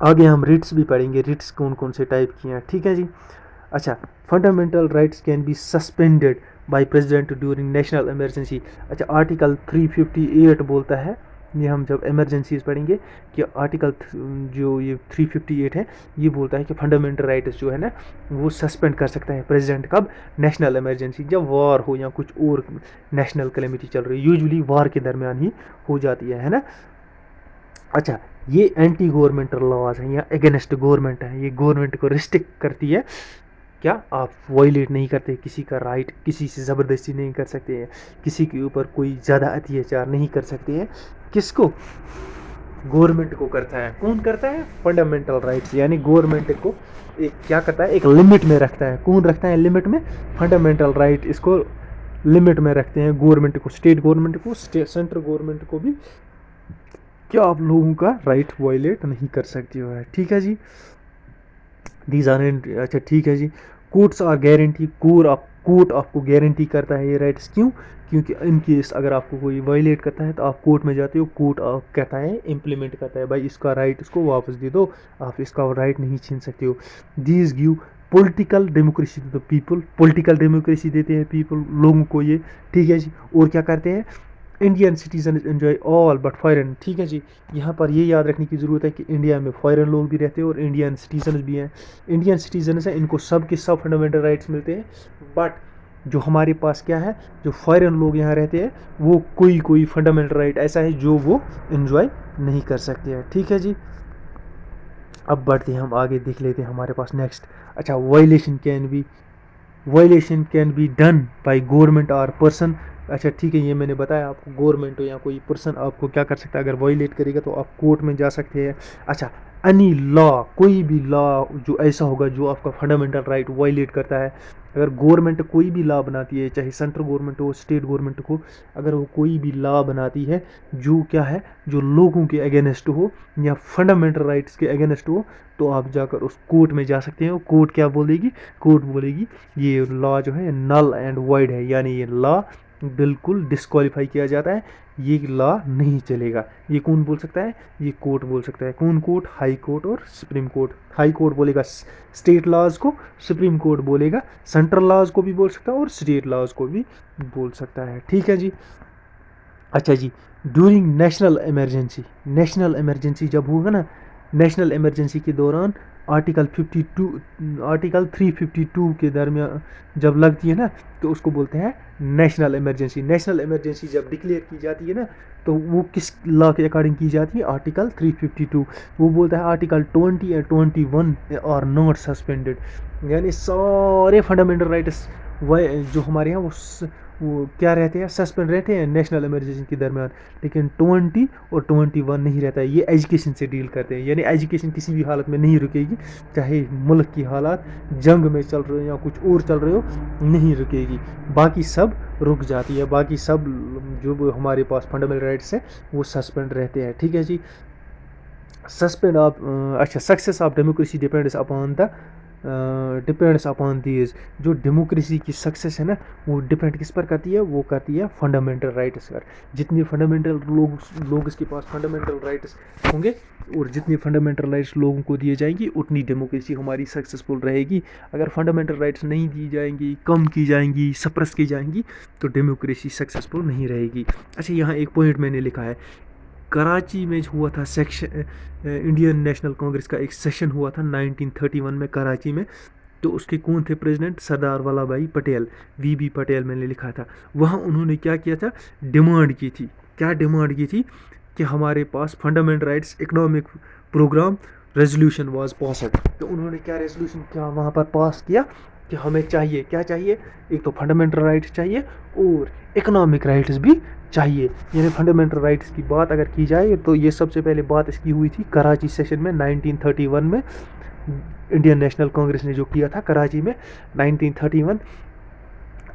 आगे हम रिट्स भी पढ़ेंगे, रिट्स कौन कौन से टाइप की हैं। ठीक है जी। अच्छा, fundamental rights can be suspended by president during national emergency. अच्छा, आर्टिकल 358 बोलता है, ये हम जब इमरजेंसीज पढ़ेंगे कि आर्टिकल जो ये 358 है ये बोलता है कि फंडामेंटल राइट्स जो है ना वो सस्पेंड कर सकता है प्रेसिडेंट। कब? नेशनल इमरजेंसी, जब वॉर हो या कुछ और नेशनल कैलेमिटी चल रही है, यूजुअली वॉर के दरमियान ही हो जाती है ना। अच्छा, ये एंटी गवर्नमेंटल लॉज हैं या अगेंस्ट गवर्नमेंट है, ये गवर्नमेंट को रिस्ट्रिक्ट करती है। क्या आप वायलेट नहीं करते किसी का राइट, किसी से ज़बरदस्ती नहीं कर सकते हैं, किसी के ऊपर कोई ज़्यादा अत्याचार नहीं कर सकते हैं। किसको? गवर्नमेंट को करता है। कौन करता है? फंडामेंटल राइट्स, यानी गवर्नमेंट को एक क्या करता है? एक लिमिट में रखता है। कौन रखता है लिमिट में? फंडामेंटल राइट इसको लिमिट में रखते हैं गवर्नमेंट को, स्टेट गवर्नमेंट को, सेंट्रल गवर्नमेंट को भी, क्या आप लोगों का राइट वायलेट नहीं कर सकते हो। ठीक है जी। दीज आर, अच्छा ठीक है जी। कोर्ट्स आर गारंटी, कोर्ट आपको गारंटी करता है ये राइट्स। क्यों? क्योंकि इन केस अगर आपको कोई वायलेट करता है तो आप कोर्ट में जाते हो, कोर्ट आप कहता है इम्प्लीमेंट करता है, भाई इसका राइट इसको वापस दे दो, आप इसका राइट नहीं छीन सकते हो। These give political democracy to the people, political democracy देते हैं पीपल लोगों को ये। ठीक है जी। और क्या करते हैं? Indian citizen enjoy all but foreign. ठीक है जी। यहाँ पर ये याद रखने की ज़रूरत है कि इंडिया में फॉरेन लोग भी रहते हैं और इंडियन सिटीजन भी हैं। इंडियन सिटीजन हैं, इनको सब के सब फंडामेंटल राइट्स मिलते हैं, बट जो हमारे पास क्या है, जो फॉरेन लोग यहाँ रहते हैं वो कोई फंडामेंटल राइट ऐसा है जो वो एंजॉय नहीं कर सकते हैं। ठीक है जी। अब बढ़ते हैं हम आगे, देख लेते हैं हमारे पास नेक्स्ट। अच्छा, violation can be done by government और पर्सन। अच्छा ठीक है, ये मैंने बताया आपको, गवर्नमेंट हो या कोई पर्सन आपको क्या कर सकता है, अगर वायलेट करेगा तो आप कोर्ट में जा सकते हैं। अच्छा, एनी लॉ, कोई भी लॉ जो ऐसा होगा जो आपका फंडामेंटल राइट वायलेट करता है, अगर गवर्नमेंट कोई भी लॉ बनाती है, चाहे सेंट्रल गवर्नमेंट हो, स्टेट गवर्नमेंट हो, अगर वो कोई भी लॉ बनाती है जो क्या है, जो लोगों के अगेंस्ट हो या फंडामेंटल राइट्स के अगेंस्ट हो, तो आप जाकर उस कोर्ट में जा सकते हो। कोर्ट क्या बोलेगी? कोर्ट बोलेगी ये लॉ जो है नल एंड वाइड है, यानी ये लॉ बिल्कुल डिस्क्वालीफाई किया जाता है, ये लॉ नहीं चलेगा। ये कौन बोल सकता है? ये कोर्ट बोल सकता है। कौन कोर्ट? हाई कोर्ट और सुप्रीम कोर्ट। हाई कोर्ट बोलेगा स्टेट लॉज को, सुप्रीम कोर्ट बोलेगा सेंट्रल लॉज को भी बोल सकता है और स्टेट लॉज को भी बोल सकता है। ठीक है जी। अच्छा जी, during national emergency, national emergency जब होगा ना, नेशनल इमरजेंसी के दौरान आर्टिकल 352 के दरमियान जब लगती है ना, तो उसको बोलते हैं नेशनल इमरजेंसी। नेशनल इमरजेंसी जब डिक्लेयर की जाती है ना, तो वो किस लॉ के अकॉर्डिंग की जाती है? आर्टिकल 352। वो बोलता है आर्टिकल 20 और 21 आर नॉट सस्पेंडेड, यानी सारे फंडामेंटल राइट्स जो हमारे यहाँ वो क्या रहते हैं? सस्पेंड रहते हैं नेशनल इमरजेंसी के दरमियान, लेकिन 20 और 21 नहीं रहता है। ये एजुकेशन से डील करते हैं, यानी एजुकेशन किसी भी हालत में नहीं रुकेगी, चाहे मुल्क की हालात जंग में चल रहे हो या कुछ और चल रहे हो, नहीं रुकेगी, बाकी सब रुक जाती है। बाकी सब जो हमारे पास फंडामेंटल राइट्स हैं वो सस्पेंड रहते हैं। ठीक है जी। सस्पेंड ऑफ, अच्छा, success of democracy depends upon these. जो डेमोक्रेसी की सक्सेस है ना, वो डिपेंड किस पर करती है? वो करती है फंडामेंटल राइट्स पर। जितने फंडामेंटल लोग इसके पास फंडामेंटल राइट्स होंगे और जितनी फंडामेंटल राइट्स लोगों को दिए जाएंगी, उतनी डेमोक्रेसी हमारी सक्सेसफुल रहेगी। अगर फंडामेंटल राइट्स नहीं दी जाएंगी, कम की जाएंगी, सप्रेस की जाएंगी, तो डेमोक्रेसी सक्सेसफुल नहीं रहेगी। अच्छा, यहाँ एक पॉइंट मैंने लिखा है, कराची में हुआ था सेक्शन, इंडियन नेशनल कांग्रेस का एक सेशन हुआ था 1931 में कराची में, तो उसके कौन थे प्रेसिडेंट? सरदार वल्लभ भाई पटेल, वीबी पटेल मैंने लिखा था। वहाँ उन्होंने क्या किया था? डिमांड की थी। क्या डिमांड की थी? कि हमारे पास fundamental rights economic program resolution was passed. तो उन्होंने क्या रेजोल्यूशन क्या वहाँ पर पास किया? कि हमें चाहिए क्या चाहिए, एक तो फंडामेंटल राइट्स चाहिए और इकोनॉमिक राइट्स भी चाहिए। यानी फंडामेंटल राइट्स की बात अगर की जाए तो ये सबसे पहले बात इसकी हुई थी कराची सेशन में 1931 में। इंडियन नेशनल कांग्रेस ने जो किया था कराची में 1931,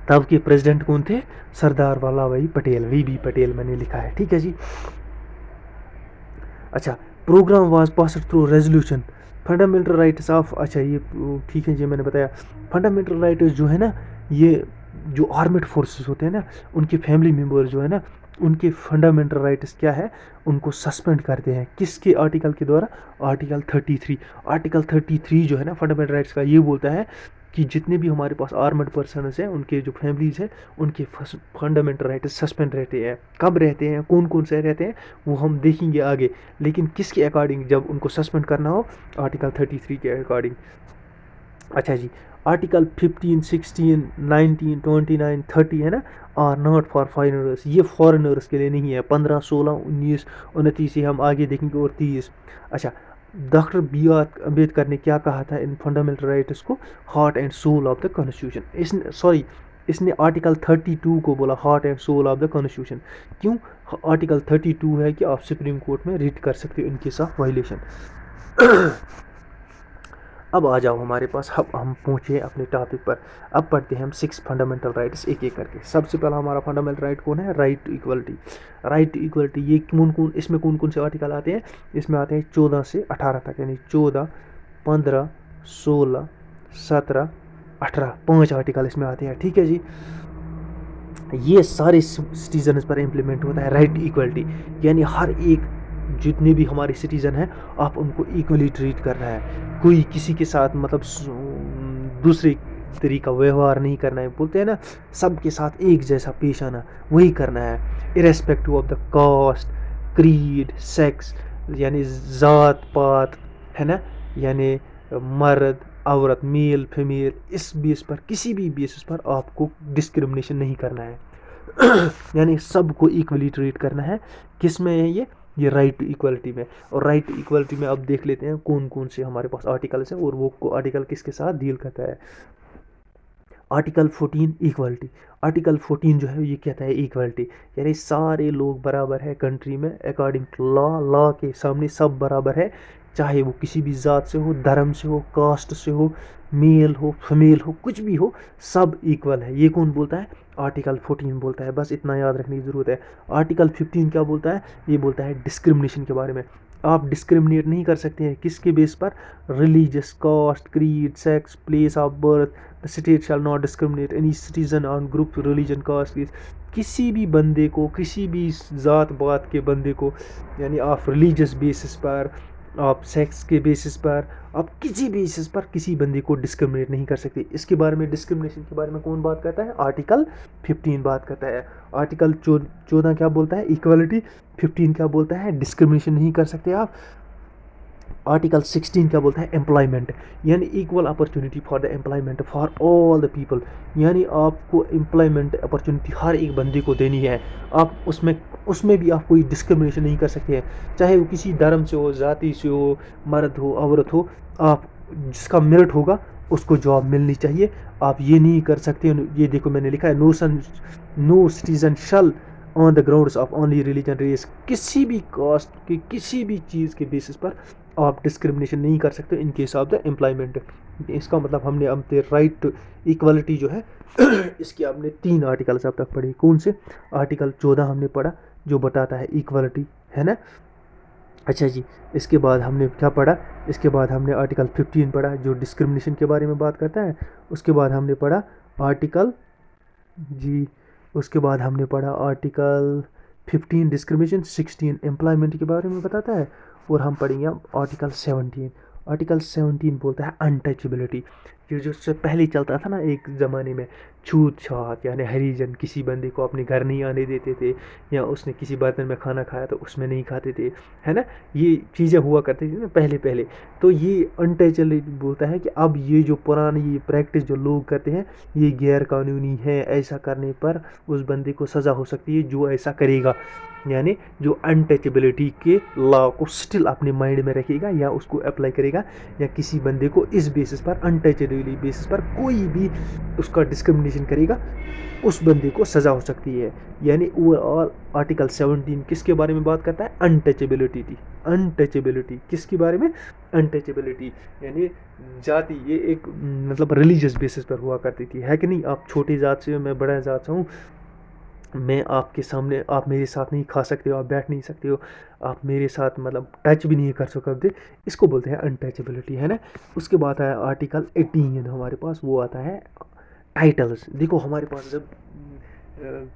तब के प्रेसिडेंट कौन थे, सरदार वल्लभ भाई पटेल, वीबी पटेल मैंने लिखा है, ठीक है जी। अच्छा, program was passed through resolution fundamental rights of, अच्छा ये ठीक है जी मैंने बताया। फंडामेंटल राइट्स जो है ना, ये जो आर्मेड फोर्सेस होते हैं ना, उनके फैमिली मेम्बर्स जो है ना, उनके फंडामेंटल राइट्स क्या है, उनको सस्पेंड करते हैं किसके आर्टिकल के द्वारा, आर्टिकल 33। आर्टिकल 33 जो है ना फंडामेंटल राइट्स का, ये बोलता है कि जितने भी हमारे पास आर्मड पर्सनस हैं, उनके जो फैमिलीज हैं, उनके फंडामेंटल राइट्स सस्पेंड रहते हैं। कब रहते हैं, कौन कौन से रहते हैं, वो हम देखेंगे आगे, लेकिन किसके अकॉर्डिंग जब उनको सस्पेंड करना हो, आर्टिकल 33 के अकॉर्डिंग। अच्छा जी, आर्टिकल 15, 16, 19, 29, 30 है ना, आर नॉट फॉर फॉरेनर्स, ये फॉरेनर्स के लिए नहीं है। 15, 16, 19, 29 ये हम आगे देखेंगे, और 30। अच्छा, डॉक्टर बी आर अम्बेडकर ने क्या कहा था इन फंडामेंटल राइट्स को, heart and soul of the constitution. इसने आर्टिकल 32 को बोला heart and soul of the constitution. क्यों, आर्टिकल 32 है कि आप सुप्रीम कोर्ट में रिट कर सकते हो इनके साथ वायलेशन। अब आ जाओ हमारे पास, अब हम पहुँचे अपने टॉपिक पर। अब पढ़ते हैं हम 6 फंडामेंटल राइट्स एक एक करके। सबसे पहला हमारा फंडामेंटल राइट कौन है, right to equality. Right to equality, ये इसमें कौन कौन से आर्टिकल आते हैं, इसमें आते हैं 14 से 18 तक, यानी 14, 15, 16, 17, 18, 5 आर्टिकल इसमें आते हैं, ठीक है जी। ये सारे सिटीजन पर इम्प्लीमेंट होता है राइट टू इक्वलिटी, यानी हर एक जितने भी हमारे सिटीज़न हैं, आप उनको इक्वली ट्रीट करना है। कोई किसी के साथ मतलब दूसरे तरीका व्यवहार नहीं करना है, बोलते हैं ना सबके साथ एक जैसा पेश आना, वही करना है, irrespective of the caste, creed, sex, यानी ज़ात पात, है ना, यानी मर्द औरत, मेल फीमेल, इस बेस पर, किसी भी बेसिस पर आपको डिस्क्रिमिनेशन नहीं करना है। यानी सबको इक्वली ट्रीट करना है। किस में है ये राइट टू इक्वलिटी में। और राइट टू इक्वलिटी में अब देख लेते हैं कौन कौन से हमारे पास आर्टिकल्स हैं और वो आर्टिकल किसके साथ डील करता है। Article 14 equality. आर्टिकल 14 जो है ये कहता है इक्वलिटी, यानी सारे लोग बराबर है कंट्री में, अकॉर्डिंग टू लॉ के सामने सब बराबर है, चाहे वो किसी भी ज़ात से हो, धर्म से हो, कास्ट से हो, मेल हो, फीमेल हो, कुछ भी हो, सब इक्वल है। ये कौन बोलता है, आर्टिकल 14 बोलता है, बस इतना याद रखने की ज़रूरत है। आर्टिकल 15 क्या बोलता है, ये बोलता है डिस्क्रिमिनेशन के बारे में। आप डिस्क्रिमिनेट नहीं कर सकते हैं किसके बेस पर, religious, caste, creed, sex, place of birth, the state shall not discriminate any citizen on group, religion, caste. किसी भी बंदे को, किसी भी ज़ात बात के बंदे को, यानी आप रिलीजियस बेसिस पर, आप सेक्स के बेसिस पर, आप किसी बेसिस पर किसी बंदे को डिस्क्रिमिनेट नहीं कर सकते। इसके बारे में, डिस्क्रिमिनेशन के बारे में कौन बात करता है, आर्टिकल 15 बात करता है। आर्टिकल 14 क्या बोलता है, इक्वलिटी। 15 क्या बोलता है, डिस्क्रिमिनेशन नहीं कर सकते आप। आर्टिकल 16 क्या बोलता है, एम्प्लॉयमेंट, यानी equal opportunity for the employment for all the people, यानी आपको एम्प्लॉयमेंट अपॉर्चुनिटी हर एक बंदे को देनी है। आप उसमें भी आप कोई डिस्क्रिमिनेशन नहीं कर सकते हैं, चाहे वो किसी धर्म से हो, जाति से हो, मर्द हो, औरत हो, आप जिसका मेरिट होगा उसको जॉब मिलनी चाहिए। आप ये नहीं कर सकते, ये देखो मैंने लिखा है, no citizen shall on the grounds of only religion, race, किसी भी कास्ट के किसी भी चीज़ के बेसिस पर आप डिस्क्रिमिनेशन नहीं कर सकते इन केस ऑफ द एम्प्लॉयमेंट। इसका मतलब हमने अब राइट टू इक्वलिटी जो है इसके हमने 3 आर्टिकल्स अब तक पढ़े। कौन से, आर्टिकल 14 हमने पढ़ा जो बताता है इक्वलिटी, है ना। अच्छा जी, इसके बाद हमने क्या पढ़ा, इसके बाद हमने आर्टिकल 15 पढ़ा जो डिस्क्रिमिनेशन के बारे में बात करता है। उसके बाद हमने पढ़ा आर्टिकल जी, उसके बाद हमने पढ़ा आर्टिकल 15 डिस्क्रिमिनेशन, 16 एम्प्लॉयमेंट के बारे में बताता है, और हम पढ़ेंगे अब आर्टिकल 17। आर्टिकल 17 बोलता है अनटचेबिलिटी। ये जो उससे पहले चलता था ना एक ज़माने में, छूत छात, यानी हरिजन किसी बंदे को अपने घर नहीं आने देते थे, या उसने किसी बर्तन में खाना खाया तो उसमें नहीं खाते थे, है ना, ये चीज़ें हुआ करती थी ना पहले पहले। तो ये अनटचेबिलिटी बोलता है कि अब ये जो पुरानी ये प्रैक्टिस जो लोग करते हैं ये गैर कानूनी है, ऐसा करने पर उस बंदे को सज़ा हो सकती है जो ऐसा करेगा। यानी जो अनटचेबिलिटी के लॉ को स्टिल अपने माइंड में रखेगा या उसको अप्लाई करेगा, या किसी बंदे को इस बेसिस पर, अनटचेबिलिटी बेसिस पर कोई भी उसका डिस्क्रिमिनेशन करेगा, उस बंदे को सज़ा हो सकती है। यानी ओवरऑल आर्टिकल 17 किसके बारे में बात करता है? अनटचेबिलिटी की। अनटचेबिलिटी किसके बारे में? अनटचेबिलिटी यानी जाति, ये एक मतलब रिलीजियस बेसिस पर हुआ करती थी, है कि नहीं? आप छोटी जात से हो, मैं बड़ा जात से हूँ, मैं आपके सामने, आप मेरे साथ नहीं खा सकते हो, आप बैठ नहीं सकते हो, आप मेरे साथ मतलब टच भी नहीं कर सकते, इसको बोलते हैं अनटचेबिलिटी, है ना। उसके बाद आया आर्टिकल 18 हमारे पास, वो आता है टाइटल्स। देखो हमारे पास जब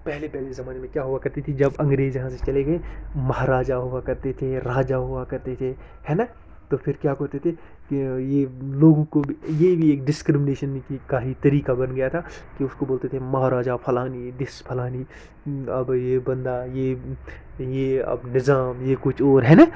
पहले पहले ज़माने में क्या हुआ करती थी, जब अंग्रेज यहाँ से चले गए, महाराजा हुआ करते थे, राजा हुआ करते थे, है ना। तो फिर क्या करते थे कि ये लोगों को भी, ये भी एक डिस्क्रिमिनेशन की का ही तरीका बन गया था कि उसको बोलते थे महाराजा फलानी, दिस फलानी, अब ये बंदा, ये अब निज़ाम, ये कुछ और, है ना,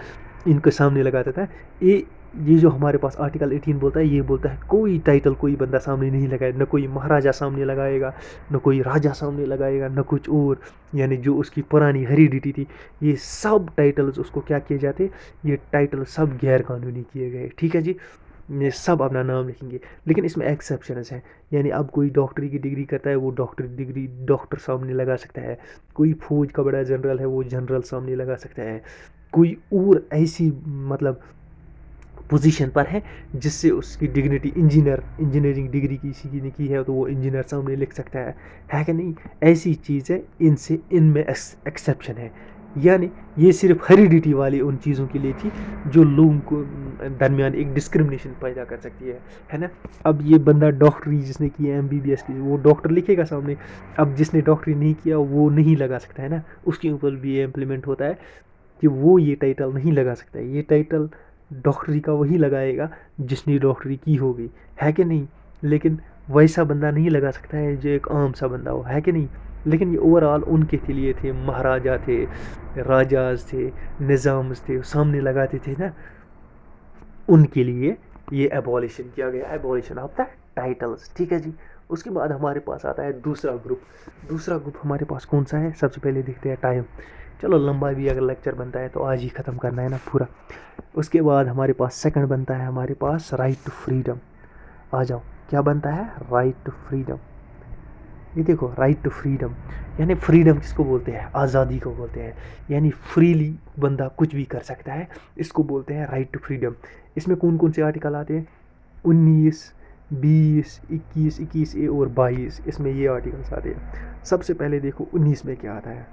इनके सामने लगाता था। ये जो हमारे पास आर्टिकल 18 बोलता है, ये बोलता है कोई टाइटल कोई बंदा सामने नहीं लगाए, न कोई महाराजा सामने लगाएगा, न कोई राजा सामने लगाएगा, न कुछ और, यानी जो उसकी पुरानी हेरिडिटी थी, ये सब टाइटल्स उसको क्या किए जाते, ये टाइटल सब गैर कानूनी किए गए, ठीक है जी। ये सब अपना नाम लिखेंगे, लेकिन इसमें एक्सेप्शंस हैं। यानी अब कोई डॉक्टरी की डिग्री करता है, वो डॉक्टरी डिग्री डॉक्टर सामने लगा सकता है, कोई फौज का बड़ा जनरल है, वो जनरल सामने लगा सकता है, कोई और ऐसी मतलब पोजीशन पर है जिससे उसकी डिग्निटी, इंजीनियरिंग डिग्री किसी ने की है तो वो इंजीनियर सामने लिख सकता है कि नहीं? ऐसी चीज़ है, इनमें एक्सेप्शन है। यानी ये सिर्फ हेरिडिटी वाली उन चीज़ों के लिए थी जो लोगों को दरमियान एक डिस्क्रिमिनेशन पैदा कर सकती है ना। अब ये बंदा डॉक्टरी जिसने की है, MBBS की, वो डॉक्टर लिखेगा सामने, अब जिसने डॉक्टरी नहीं किया वो नहीं लगा सकता, है ना। उसके ऊपर भी ये इम्प्लीमेंट होता है कि वो ये टाइटल नहीं लगा सकता है। ये टाइटल डॉक्टरी का वही लगाएगा जिसने डॉक्टरी की होगी, है कि नहीं। लेकिन वैसा बंदा नहीं लगा सकता है जो एक आम सा बंदा हो, है कि नहीं। लेकिन ये ओवरऑल उनके के लिए थे, महाराजा थे, राजाज थे, निज़ाम्स थे, सामने लगाते थे ना, उनके लिए ये एबॉलिशन किया गया, एबॉलिशन ऑफ द टाइटल्स, ठीक है जी। उसके बाद हमारे पास आता है दूसरा ग्रुप। दूसरा ग्रुप हमारे पास कौन सा है? सबसे पहले देखते हैं टाइम। चलो लंबा भी अगर लेक्चर बनता है तो आज ही ख़त्म करना है ना पूरा। उसके बाद हमारे पास सेकंड बनता है हमारे पास राइट टू फ्रीडम। आ जाओ, क्या बनता है? Right to freedom. ये देखो, राइट टू फ्रीडम यानी फ्रीडम किसको बोलते हैं? आज़ादी को बोलते हैं। यानी फ्रीली बंदा कुछ भी कर सकता है, इसको बोलते हैं राइट टू फ्रीडम। इसमें कौन कौन से आर्टिकल आते हैं? 19, 20, 21 ए और 22, इसमें ये आर्टिकल्स आते हैं। सबसे पहले देखो 19 में क्या आता है।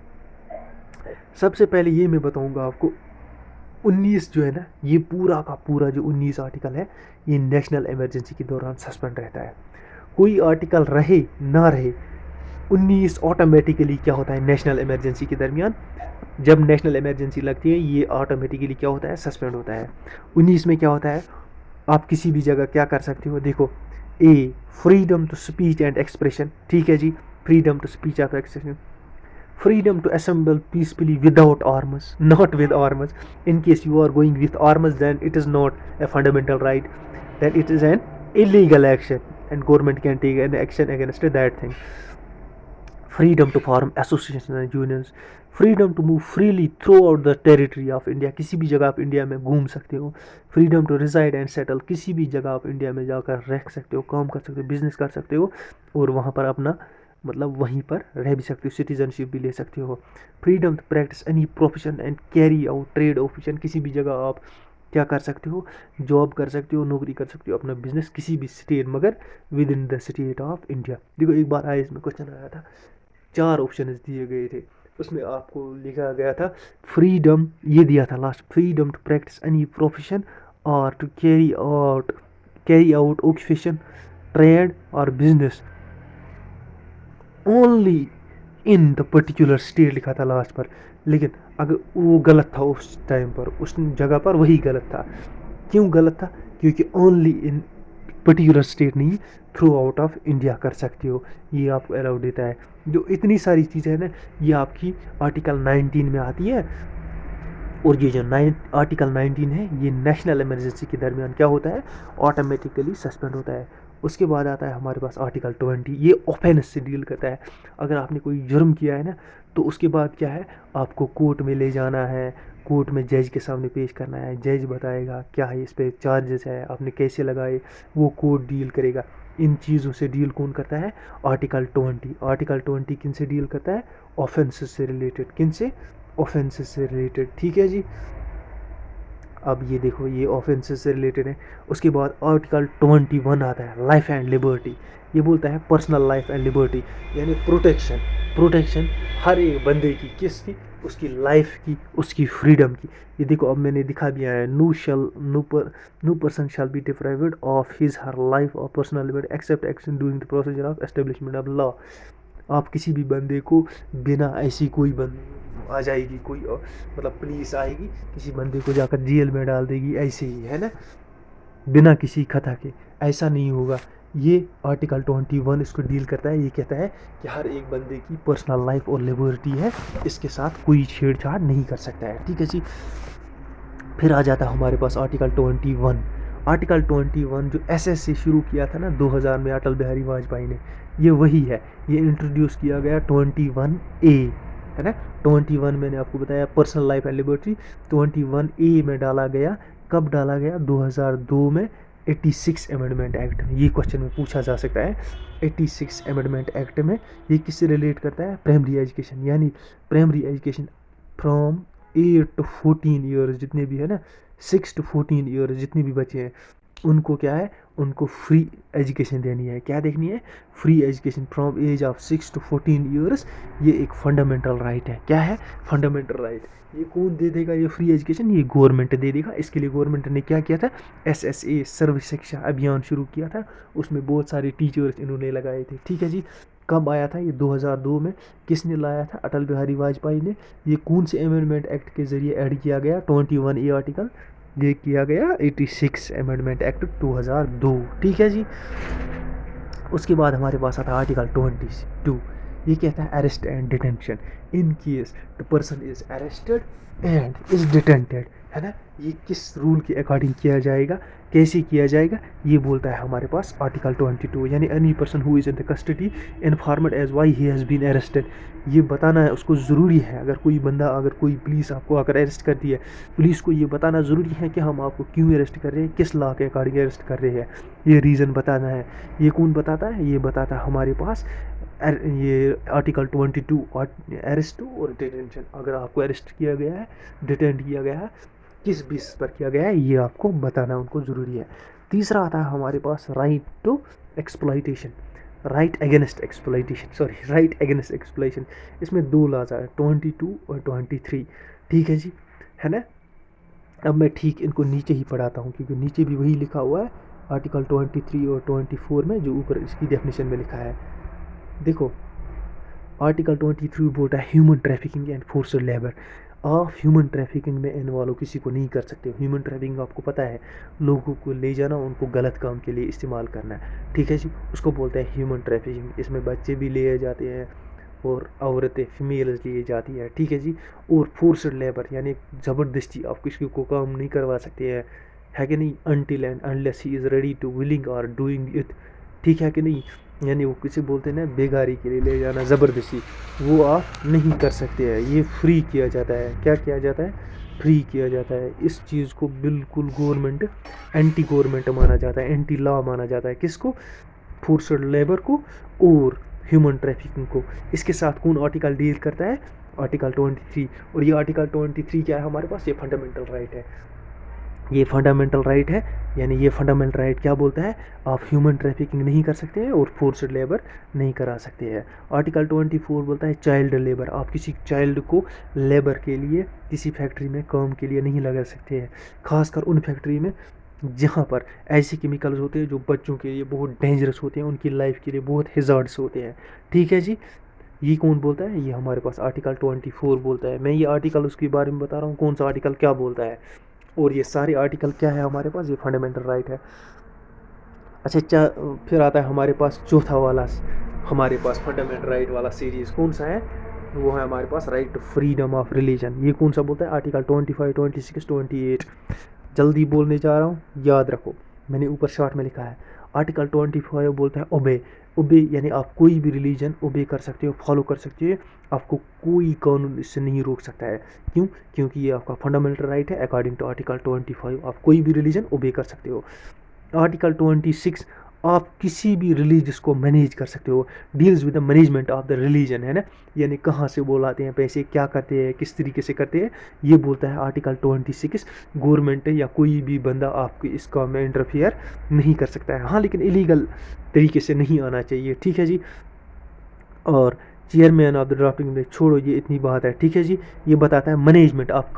सबसे पहले ये मैं बताऊंगा आपको, 19 जो है ना, ये पूरा का पूरा जो 19 आर्टिकल है, ये नेशनल इमरजेंसी के दौरान सस्पेंड रहता है। कोई आर्टिकल रहे ना रहे, 19 ऑटोमेटिकली क्या होता है नेशनल इमरजेंसी के दरमियान, जब नेशनल इमरजेंसी लगती है ये ऑटोमेटिकली क्या होता है? सस्पेंड होता है। 19 में क्या होता है? आप किसी भी जगह क्या कर सकते हो? देखो, a freedom to speech and expression, ठीक है जी, freedom to speech and expression. Freedom to assemble peacefully without arms, not with arms. In case you are going with arms, then it is not a fundamental right. Then it is an illegal action, and government can take an action against that thing. Freedom to form associations and unions. Freedom to move freely throughout the territory of India. किसी भी जगह आप India में घूम सकते हो. Freedom to reside and settle. किसी भी जगह आप इंडिया में जाकर रह सकते हो, काम कर सकते हो, बिजनेस कर सकते हो, और वहाँ पर अपना मतलब वहीं पर रह भी सकते हो, सिटीजनशिप भी ले सकते हो। Freedom to practice any profession and carry out trade occupation. किसी भी जगह आप क्या कर सकते हो? जॉब कर सकते हो, नौकरी कर सकते हो, अपना बिजनेस किसी भी स्टेट, मगर with in the state of India. देखो एक बार आया, इसमें क्वेश्चन आया था, 4 ऑप्शन दिए गए थे, उसमें आपको लिखा गया था फ्रीडम, ये दिया था last, freedom to practice any profession और to carry out occupation, trade और business only in the particular state लिखा था लास्ट पर। लेकिन अगर वो गलत था उस टाइम पर, उस जगह पर वही गलत था। क्यों गलत था? क्योंकि ओनली इन पर्टिकुलर स्टेट नहीं, थ्रू आउट ऑफ इंडिया कर सकते हो, ये आपको अलाउड देता है। जो इतनी सारी चीज़ें हैं ना, ये आपकी आर्टिकल 19 में आती है। और ये जो आर्टिकल 19 है, ये नेशनल इमरजेंसी के दरमियान क्या होता है? ऑटोमेटिकली सस्पेंड होता है। उसके बाद आता है हमारे पास आर्टिकल 20, ये ऑफेंस से डील करता है। अगर आपने कोई जुर्म किया है ना, तो उसके बाद क्या है, आपको कोर्ट में ले जाना है, कोर्ट में जज के सामने पेश करना है, जज बताएगा क्या है इस पे चार्जेस है, आपने कैसे लगाए, वो कोर्ट डील करेगा। इन चीज़ों से डील कौन करता है, आर्टिकल 20। आर्टिकल 20 किन से डील करता है, ऑफेंसेस से रिलेटेड, किन से, ऑफेंसेस से रिलेटेड, ठीक है जी। अब ये देखो, ये ऑफेंसेस से रिलेटेड है। उसके बाद आर्टिकल 21 आता है, लाइफ एंड लिबर्टी। ये बोलता है पर्सनल लाइफ एंड लिबर्टी, यानी प्रोटेक्शन, प्रोटेक्शन हर एक बंदे की, किसकी, उसकी लाइफ की, उसकी फ्रीडम की। ये देखो अब मैंने दिखा दिया है, no person shall be deprived of his her life और personal liberty except action during the procedure of establishment of law. आप किसी भी बंदे को बिना, ऐसी कोई बंदे आ जाएगी, कोई मतलब पुलिस आएगी, किसी बंदे को जाकर जेल में डाल देगी, ऐसे ही है ना, बिना किसी खता के, ऐसा नहीं होगा। ये आर्टिकल 21 इसको डील करता है। ये कहता है कि हर एक बंदे की पर्सनल लाइफ और लिबर्टी है, इसके साथ कोई छेड़छाड़ नहीं कर सकता है, ठीक है जी। फिर आ जाता है हमारे पास आर्टिकल 21। आर्टिकल 21 जो एसएस से शुरू किया था ना 2000 में अटल बिहारी वाजपेयी ने, ये वही है। ये इंट्रोड्यूस किया गया 21A, है ना। 21 मैंने आपको बताया personal life and liberty, 21A में डाला गया। कब डाला गया, 2002 में 86 अमेंडमेंट एक्ट में। ये क्वेश्चन में पूछा जा सकता है, 86 अमेंडमेंट एक्ट में ये किससे रिलेट करता है, प्राइमरी एजुकेशन, यानी primary education from 8 to 14 years जितने भी है ना, 6 to 14 ईयर्स जितने भी बच्चे हैं, उनको क्या है, उनको फ्री एजुकेशन देनी है। क्या देखनी है, free education from age of 6 to 14 years. ये एक फंडामेंटल राइट है। क्या है, फंडामेंटल राइट। ये कौन दे देगा ये फ्री एजुकेशन, ये गवर्नमेंट दे देगा। इसके लिए गवर्नमेंट ने क्या किया था, SSA सर्व शिक्षा अभियान शुरू किया था, उसमें बहुत सारे टीचर्स इन्होंने लगाए थे, ठीक है जी। कब आया था ये, 2002 में। किसने लाया था, अटल बिहारी वाजपेयी ने। ये कौन से अमेंडमेंट एक्ट के ज़रिए ऐड किया गया, 21A आर्टिकल, ये किया गया 86 अमेंडमेंट एक्ट 2002, ठीक है जी। उसके बाद हमारे पास आता है आर्टिकल 22। ये कहता है arrest and detention in case the person is arrested and is detained, है ना। ये किस रूल के अकॉर्डिंग किया जाएगा, कैसे किया जाएगा, ये बोलता है हमारे पास आर्टिकल 22। यानी any person who is in the custody informed as why he has been arrested, ये बताना है उसको ज़रूरी है। अगर कोई बंदा, अगर कोई पुलिस आपको आकर अरेस्ट करती है, पुलिस को ये बताना ज़रूरी है कि हम आपको क्यों अरेस्ट कर रहे हैं, किस लॉ के अकॉर्डिंग अरेस्ट कर रहे हैं, ये रीज़न बताना है। ये कौन बताता है, ये बताता है हमारे पास ये आर्टिकल 22, अरेस्ट और डिटेंशन। अगर आपको अरेस्ट किया गया है, डिटेंट किया गया है, किस बेसिस पर किया गया है, ये आपको बताना उनको ज़रूरी है। तीसरा आता है हमारे पास right to exploitation, right against exploitation, sorry right against exploitation. इसमें 2 लॉज आए, 22 और 23, ठीक है जी, है ना। अब मैं ठीक इनको नीचे ही पढ़ाता हूँ, क्योंकि नीचे भी वही लिखा हुआ है आर्टिकल 23 और 24 में, जो ऊपर इसकी डेफिनेशन में लिखा है। देखो आर्टिकल 23 बोलता है human trafficking and forced labour. आप ह्यूमन ट्रैफिकिंग में इन्वॉल्व किसी को नहीं कर सकते। ह्यूमन ट्रैफिकिंग आपको पता है, लोगों को ले जाना, उनको गलत काम के लिए इस्तेमाल करना है, ठीक है जी, उसको बोलते हैं ह्यूमन ट्रैफिकिंग। इसमें बच्चे भी लिए जाते हैं और औरतें, फीमेल्स लिए जाती है, ठीक है जी। और फोर्स्ड लेबर यानी ज़बरदस्ती आप किसी को काम नहीं करवा सकते हैं, है कि नहीं, until and unless he is ready to willing और डूइंग इट, ठीक है कि नहीं। यानी वो किसी बोलते हैं ना, बेगारी के लिए ले जाना ज़बरदस्ती, वो आप नहीं कर सकते हैं। ये फ्री किया जाता है। क्या किया जाता है, फ्री किया जाता है। इस चीज़ को बिल्कुल गवर्नमेंट, एंटी गवर्नमेंट माना जाता है, एंटी लॉ माना जाता है। किसको, फोर्स्ड लेबर को और ह्यूमन ट्रैफिकिंग को। इसके साथ कौन आर्टिकल डील करता है, आर्टिकल 23। और ये आर्टिकल 23 क्या है हमारे पास, ये फंडामेंटल राइट है। ये फंडामेंटल राइट है, यानी ये फंडामेंटल राइट क्या बोलता है, आप ह्यूमन ट्रैफिकिंग नहीं कर सकते हैं और फोर्स्ड लेबर नहीं करा सकते हैं। आर्टिकल 24 बोलता है चाइल्ड लेबर, आप किसी चाइल्ड को लेबर के लिए किसी फैक्ट्री में काम के लिए नहीं लगा सकते हैं, खासकर उन फैक्ट्री में जहाँ पर ऐसे केमिकल्स होते हैं जो बच्चों के लिए बहुत डेंजरस होते हैं, उनकी लाइफ के लिए बहुत हेजार्ड्स होते हैं, ठीक है जी। ये कौन बोलता है, ये हमारे पास आर्टिकल 24 बोलता है। मैं ये आर्टिकल उसके बारे में बता रहा हूँ, कौन सा आर्टिकल क्या बोलता है। और ये सारे आर्टिकल क्या है हमारे पास, ये फंडामेंटल राइट है। अच्छा, फिर आता है हमारे पास चौथा वाला, हमारे पास फंडामेंटल राइट वाला सीरीज़ कौन सा है, वो है हमारे पास right to freedom of religion. ये कौन सा बोलता है, आर्टिकल 25, 26, 28। जल्दी बोलने जा रहा हूँ, याद रखो, मैंने ऊपर शॉर्ट में लिखा है। आर्टिकल 25 बोलता है ओबे। ओबे यानी आप कोई भी रिलीजन ओबे कर सकते हो, फॉलो कर सकते हो, आपको कोई कानून इससे नहीं रोक सकता है। क्यों? क्योंकि ये आपका फंडामेंटल राइट है। अकॉर्डिंग टू आर्टिकल 25 आप कोई भी रिलीजन ओबे कर सकते हो। आर्टिकल 26 आप किसी भी रिलीजियस को मैनेज कर सकते हो, deals with the management of the religion, है ना, यानी कहाँ से वो लाते हैं पैसे, क्या करते हैं, किस तरीके से करते हैं, ये बोलता है आर्टिकल 26। गवर्नमेंट या कोई भी बंदा आपके इस काम में इंटरफियर नहीं कर सकता है। हाँ, लेकिन इलीगल तरीके से नहीं आना चाहिए, ठीक है जी। और चेयरमैन ऑफ द ड्राफ्टिंग में छोड़ो, ये इतनी बात है, ठीक है जी। ये बताता है मैनेजमेंट, आप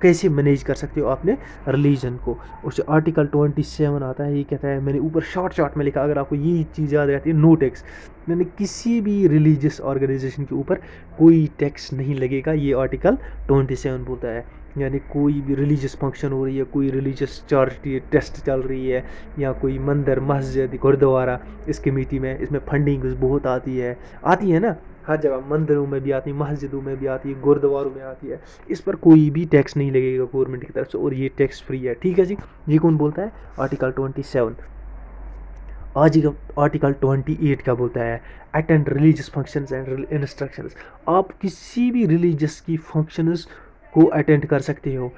कैसे मैनेज कर सकते हो अपने रिलीजन को। उससे आर्टिकल 27 आता है, ये कहता है, मैंने ऊपर शॉर्ट में लिखा, अगर आपको ये चीज़ याद रहती है, नो टैक्स, यानी किसी भी रिलीजियस ऑर्गेनाइजेशन के ऊपर कोई टैक्स नहीं लगेगा, ये आर्टिकल 27 बोलता है। यानी कोई भी रिलीजियस फंक्शन हो रही है, कोई रिलीजियस चैरिटी टेस्ट चल रही है, या कोई मंदिर, मस्जिद, गुरुद्वारा, इस कमेटी में, इसमें फंडिंग बहुत आती है ना, हर जगह मंदिरों में भी आती है, मस्जिदों में भी आती है, गुरुद्वारों में आती है, इस पर कोई भी टैक्स नहीं लगेगा गवर्नमेंट की तरफ से, और ये टैक्स फ्री है, ठीक है जी। ये कौन बोलता है? आर्टिकल 27। आज आर्टिकल 28 क्या बोलता है? Attend religious functions and instructions. आप किसी भी रिलीजियस की फंक्शंस को अटेंड कर सकते हो।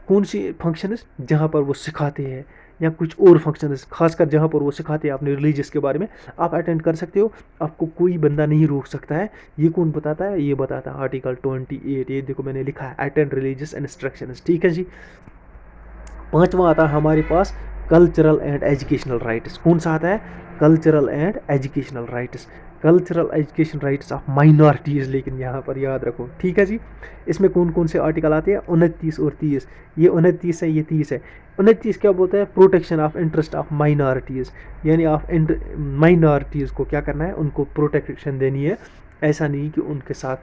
कौन सी फंक्शंस? जहाँ पर वो सिखाते हैं, या कुछ और फंक्शंस, खासकर जहाँ पर वो सिखाते हैं अपने रिलीजियस के बारे में, आप अटेंड कर सकते हो, आपको कोई बंदा नहीं रोक सकता है। ये कौन बताता है? ये बताता है आर्टिकल 28। ये देखो मैंने लिखा है, अटेंड रिलीजियस इंस्ट्रक्शंस, ठीक है जी। पांचवा आता है हमारे पास कल्चरल एंड एजुकेशनल राइट्स। कौन सा आता है? Cultural and educational rights. Cultural education rights of minorities, लेकिन यहाँ पर याद रखो, ठीक है जी। इसमें कौन कौन से आर्टिकल आते हैं? 29 और 30। ये 29 है, ये 30 है। 29 क्या बोलता है? Protection of interest of minorities, यानी आप माइनॉरिटीज़ को क्या करना है? उनको प्रोटेक्शन देनी है। ऐसा नहीं कि उनके साथ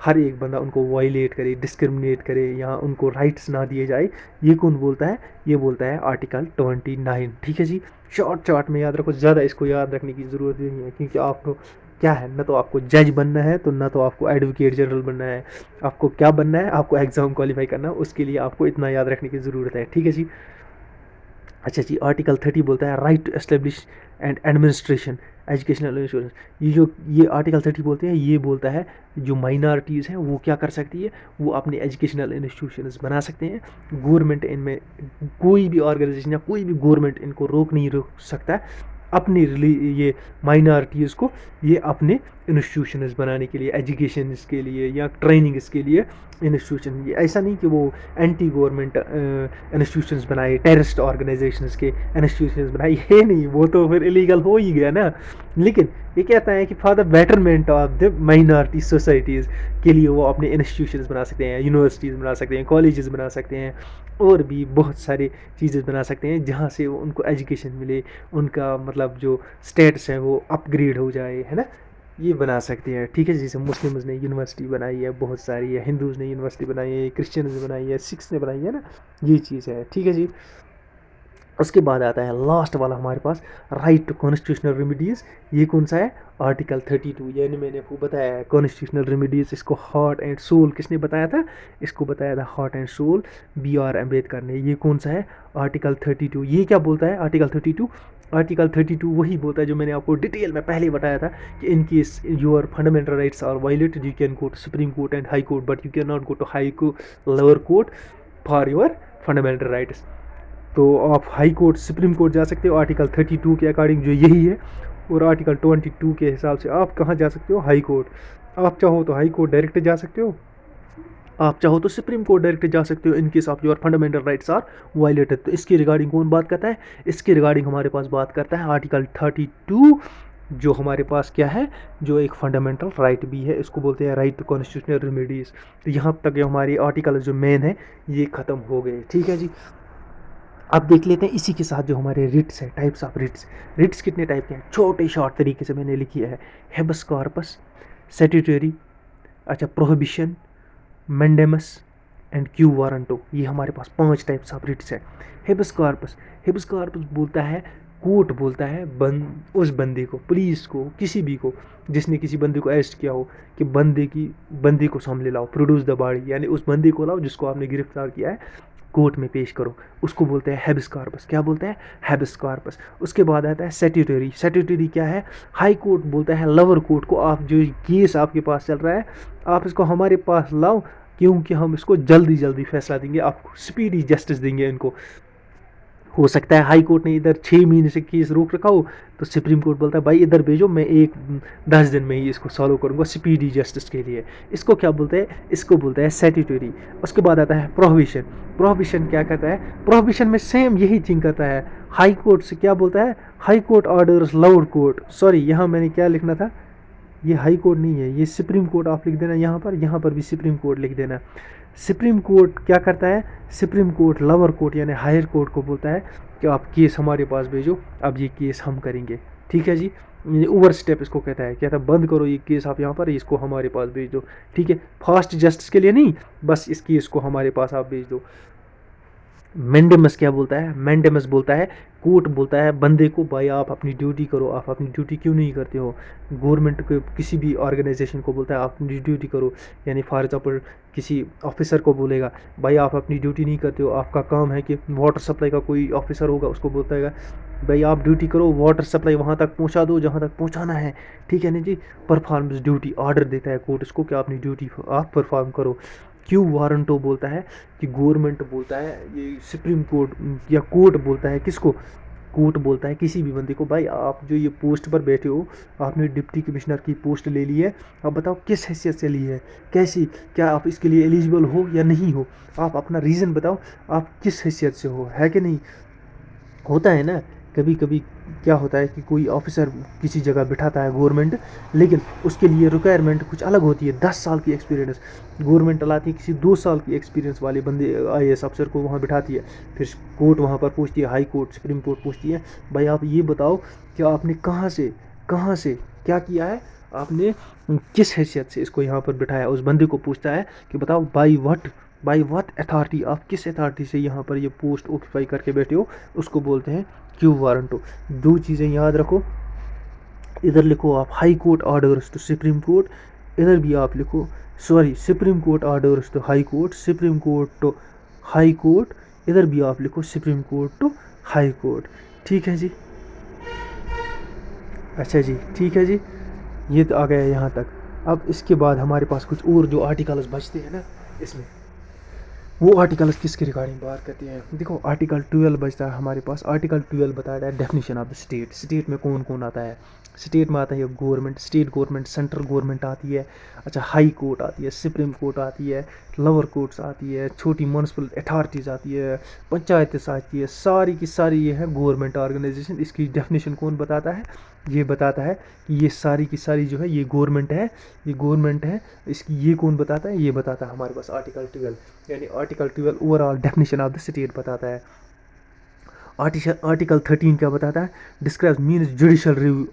हर एक बंदा उनको वायलेट करे, डिस्क्रिमिनेट करे, या उनको राइट्स ना दिए जाए। ये कौन बोलता है? ये बोलता है आर्टिकल 29, ठीक है जी। शॉर्ट में याद रखो, ज़्यादा इसको याद रखने की ज़रूरत नहीं है, क्योंकि आपको क्या है, ना तो आपको जज बनना है, तो ना तो आपको एडवोकेट जनरल बनना है। आपको क्या बनना है? आपको एग्ज़ाम क्वालिफाई करना है, उसके लिए आपको इतना याद रखने की ज़रूरत है, ठीक है जी। अच्छा जी, आर्टिकल 30 बोलता है right to establish and administration educational insurance. ये आर्टिकल 30 बोलते हैं, ये बोलता है जो माइनॉरिटीज़ हैं वो क्या कर सकती है? वो अपने एजुकेशनल इंस्टीट्यूशंस बना सकते हैं। गवर्नमेंट इनमें, कोई भी ऑर्गेनाइजेशन या कोई भी गवर्नमेंट इनको रोक सकता है अपनी ये माइनॉरिटीज़ को, ये अपने इंस्टीट्यूशंस बनाने के लिए, एजुकेशन के लिए या ट्रेनिंग के लिए इंस्टीट्यूशन। ये ऐसा नहीं कि वो एंटी गवर्नमेंट इंस्टीट्यूशंस बनाए, टेररिस्ट ऑर्गेनाइजेशंस के इंस्टीट्यूशंस बनाए, ये नहीं, वो तो फिर इलीगल हो ही गया ना। लेकिन ये कहता है कि for the betterment of the minority societies के लिए वो अपने इंस्टीट्यूशंस बना सकते हैं, यूनिवर्सिटीज़ बना सकते हैं, कॉलेजेस बना सकते हैं, और भी बहुत सारी चीज़ें बना सकते हैं, जहाँ से वो उनको एजुकेशन मिले, उनका मतलब जो स्टेटस है वो अपग्रेड हो जाए, है ना। ये बना सकते हैं, ठीक है। जैसे मुस्लिम्स ने यूनिवर्सिटी बनाई है बहुत सारी है, हिंदूज़ ने यूनिवर्सिटी बनाई है, क्रिश्चियंस ने बनाई है, सिख्स ने बनाई है ना, ये चीज़ है, ठीक है जी। उसके बाद आता है लास्ट वाला हमारे पास, राइट टू कॉन्स्टिट्यूशनल रेमिडीज़। ये कौन सा है? आर्टिकल 32। यानी मैंने आपको बताया है कॉन्स्टिट्यूशनल रेमिडीज़, इसको हार्ट एंड सोल किसने बताया था? इसको बताया था heart and soul BR Ambedkar ने। ये कौन सा है? आर्टिकल 32। ये क्या बोलता है आर्टिकल 32? आर्टिकल 32 वही बोलता है जो मैंने आपको डिटेल में पहले बताया था, कि in case your fundamental rights are violated, you can go to supreme court and high court, but you can not go to high court, lower court for your fundamental rights. तो आप high court, supreme court जा सकते हो article 32 के according, जो यही है। और आर्टिकल 22 के हिसाब से आप कहाँ जा सकते हो? High court. आप चाहो तो हाई कोर्ट डायरेक्ट जा सकते हो, आप चाहो तो सुप्रीम कोर्ट डायरेक्ट जा सकते हो, in case of your fundamental rights are violated. तो इसके रिगार्डिंग कौन बात करता है? इसके रिगार्डिंग हमारे पास बात करता है आर्टिकल 32, जो हमारे पास क्या है, जो एक फंडामेंटल राइट भी है, इसको बोलते हैं राइट टू कॉन्स्टिट्यूशनल रेमेडीज़। तो यहाँ तक हमारी आर्टिकल जो मेन है ये ख़त्म हो गए, ठीक है जी। अब देख लेते हैं इसी के साथ जो हमारे रिट्स है, टाइप्स ऑफ रिट्स। रिट्स कितने टाइप के हैं? छोटे शॉर्ट तरीके से मैंने लिखी है, हेबस कॉर्पस, स्टैट्यूटरी, अच्छा, prohibition, mandamus and quo warranto. ये हमारे पास 5 टाइप्स ऑफ रिट्स है। हेबस कॉर्पस, हेबस कॉर्पस बोलता है, कोर्ट बोलता है उस बंदे को, पुलिस को, किसी भी को जिसने किसी बंदे को अरेस्ट किया हो, कि बंदे को सामने लाओ, प्रोड्यूस द बॉडी, यानी उस बंदे को लाओ जिसको आपने गिरफ्तार किया है, कोर्ट में पेश करो, उसको बोलते हैं हैबिस कॉर्पस। क्या बोलते हैं? Habeas corpus. उसके बाद आता है स्टैट्यूटरी। स्टैट्यूटरी क्या है? हाई कोर्ट बोलता है लोअर कोर्ट को, आप जो केस आपके पास चल रहा है आप इसको हमारे पास लाओ, क्योंकि हम इसको जल्दी जल्दी फैसला देंगे, आपको स्पीडी जस्टिस देंगे इनको। हो सकता है हाई कोर्ट ने इधर 6 महीने से केस रोक रखा हो, तो सुप्रीम कोर्ट बोलता है भाई इधर भेजो, मैं 10 दिन में ही इसको सॉल्व करूँगा स्पीडी जस्टिस के लिए। इसको क्या बोलते हैं? इसको बोलते हैं स्टैट्यूटरी। उसके बाद आता है प्रोहिबिशन। प्रोहिबिशन क्या कहता है? प्रोहिबिशन में सेम यही थिंग करता है। हाई कोर्ट से क्या बोलता है? High court orders lower court, sorry यहाँ मैंने क्या लिखना था, ये हाई कोर्ट नहीं है, ये सुप्रीम कोर्ट आप लिख देना यहाँ पर भी सुप्रीम कोर्ट लिख देना। सुप्रीम कोर्ट क्या करता है? सुप्रीम कोर्ट लोअर कोर्ट यानी हायर कोर्ट को बोलता है कि आप केस हमारे पास भेजो, अब ये केस हम करेंगे। ठीक है जी, ये ओवर स्टेप इसको कहता है बंद करो ये केस आप यहाँ पर, इसको हमारे पास भेज दो। ठीक है, फास्ट जस्टिस के लिए नहीं, बस इस केस को हमारे पास आप भेज दो। मैंडेमस क्या बोलता है? मैंडेमस बोलता है, कोर्ट बोलता है बंदे को भाई आप अपनी ड्यूटी करो, आप अपनी ड्यूटी क्यों नहीं करते हो। गवर्नमेंट को किसी भी ऑर्गेनाइजेशन को बोलता है आप अपनी ड्यूटी करो, यानी फॉर एग्जाम्पल किसी ऑफिसर को बोलेगा भाई आप अपनी ड्यूटी नहीं करते हो, आपका काम है कि वाटर सप्लाई का कोई ऑफिसर होगा उसको बोलता है भाई आप ड्यूटी करो, वाटर सप्लाई वहाँ तक पहुँचा दो जहाँ तक पहुँचाना है। ठीक है ना जी, परफॉर्मेंस ड्यूटी ऑर्डर देता है कोर्ट इसको कि अपनी ड्यूटी आप परफॉर्म करो। क्यों वारंटो बोलता है कि गवर्नमेंट बोलता है, ये सुप्रीम कोर्ट या कोर्ट बोलता है किसको? कोर्ट बोलता है किसी भी बंदे को भाई आप जो ये पोस्ट पर बैठे हो, आपने डिप्टी कमिश्नर की पोस्ट ले ली है, अब बताओ किस हैसियत से ली है, कैसी, क्या आप इसके लिए एलिजिबल हो या नहीं हो, आप अपना रीज़न बताओ, आप किस हैसियत से हो, है कि नहीं। होता है ना कभी कभी क्या होता है कि कोई ऑफिसर किसी जगह बिठाता है गवर्नमेंट, लेकिन उसके लिए रिक्वायरमेंट कुछ अलग होती है, 10 साल की एक्सपीरियंस गवर्नमेंट लाती है, किसी 2 साल की एक्सपीरियंस वाले बंदे IAS अफसर को वहाँ बिठाती है। फिर कोर्ट वहाँ पर पूछती है, हाई कोर्ट सुप्रीम कोर्ट पूछती है भाई आप ये बताओ कि आपने कहाँ से क्या किया है, आपने किस हैसियत से इसको यहाँ पर बिठाया। उस बंदे को पूछता है कि बताओ बाई व्हाट अथॉरिटी, आप किस अथॉरिटी से यहाँ पर ये पोस्ट ऑक्यूपाई करके बैठे हो, उसको बोलते हैं क्यों वारंटो। 2 चीज़ें याद रखो, इधर लिखो आप high court orders to supreme court, इधर भी आप लिखो sorry supreme court orders to high court, supreme court to high court, इधर भी आप लिखो supreme court to high court. ठीक है जी, अच्छा जी, ठीक है जी, ये तो आ गया यहाँ तक। अब इसके बाद हमारे पास कुछ और जो आर्टिकल्स बचते हैं ना इसमें, वो आर्टिकल्स किसके रिगार्डिंग बात करते हैं। देखो आर्टिकल 12 बचता है हमारे पास। आर्टिकल 12 बताया है definition of the state. State में कौन कौन आता है? स्टेट में आता है government, state government, central government आती है, अच्छा हाई कोर्ट आती है, सुप्रीम कोर्ट आती है, लोअर कोर्ट्स आती है, छोटी म्यूनसिपल अथॉरिटीज़ आती है, पंचायतें आती है, सारी की सारी ये है गवर्नमेंट ऑर्गेनाइजेशन। इसकी डेफिनेशन कौन बताता है? ये बताता है कि ये सारी की सारी जो है ये गवर्नमेंट है, ये गवर्नमेंट है। इसकी ये कौन बताता है? ये बताता है हमारे पास आर्टिकल 12, यानी article 12 overall definition of the state बताता है। आर्टिकल 13 क्या बताता है? Describe means judicial review.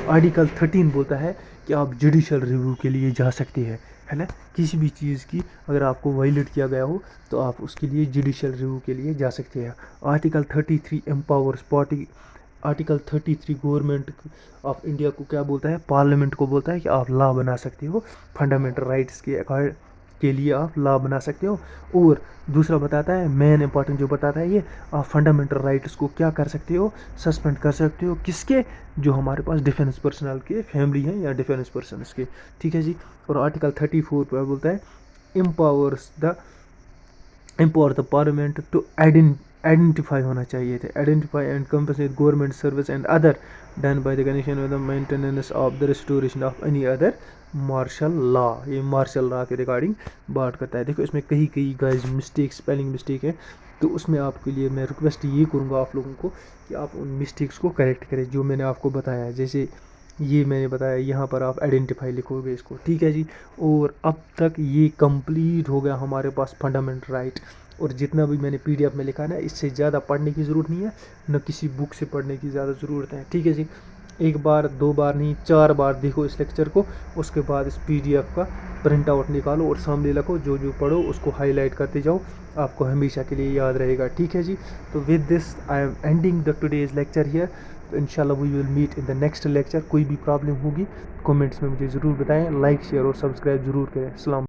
Article 13 बोलता है कि आप जुडिशल रिव्यू के लिए जा सकते हैं, है ना। किसी भी चीज़ की अगर आपको वायलेट किया गया हो तो आप उसके लिए जुडिशल रिव्यू के लिए जा सकते हैं। Article 33 empowers party. Article 33 government of India को क्या बोलता है? पार्लियामेंट को बोलता है कि आप लॉ बना सकते हो, फंडामेंटल राइट्स के लिए आप लॉ बना सकते हो। और दूसरा बताता है, मेन इंपॉर्टेंट जो बताता है ये, आप फंडामेंटल राइट्स को क्या कर सकते हो? सस्पेंड कर सकते हो। किसके? जो हमारे पास डिफेंस पर्सनल के फैमिली हैं या डिफेंस पर्सनस के। ठीक है जी। और आर्टिकल 34 पर बोलता है empower the parliament to identify होना चाहिए थे, identify and compensate government service and other done by the condition with the maintenance of the restoration of any other martial law. ये मार्शल लॉ के रिगार्डिंग बात करता है। देखो इसमें कहीं गाइस मिस्टेक, स्पेलिंग मिस्टेक है, तो उसमें आपके लिए मैं रिक्वेस्ट ये करूँगा आप लोगों को कि आप उन मिस्टेक्स को करेक्ट करें जो मैंने आपको बताया। जैसे ये मैंने बताया यहाँ पर आप आइडेंटिफाई लिखोगे इसको। ठीक है जी। और अब तक ये कंप्लीट हो गया हमारे पास फंडामेंटल राइट। और जितना भी मैंने PDF में लिखा है ना, इससे ज़्यादा पढ़ने की ज़रूरत नहीं है, न किसी बुक से पढ़ने की ज़्यादा ज़रूरत है। ठीक है जी। 1 बार 2 बार नहीं 4 बार देखो इस लेक्चर को, उसके बाद इस PDF का प्रिंट आउट निकालो और सामने रखो, जो जो पढ़ो उसको हाईलाइट करते जाओ, आपको हमेशा के लिए याद रहेगा। ठीक है जी। तो with this I am ending the today's lecture here. तो इंशाल्लाह we will meet in the next lecture. कोई भी प्रॉब्लम होगी कमेंट्स में मुझे ज़रूर बताएं, लाइक शेयर और सब्सक्राइब ज़रूर करें। अस्सलाम।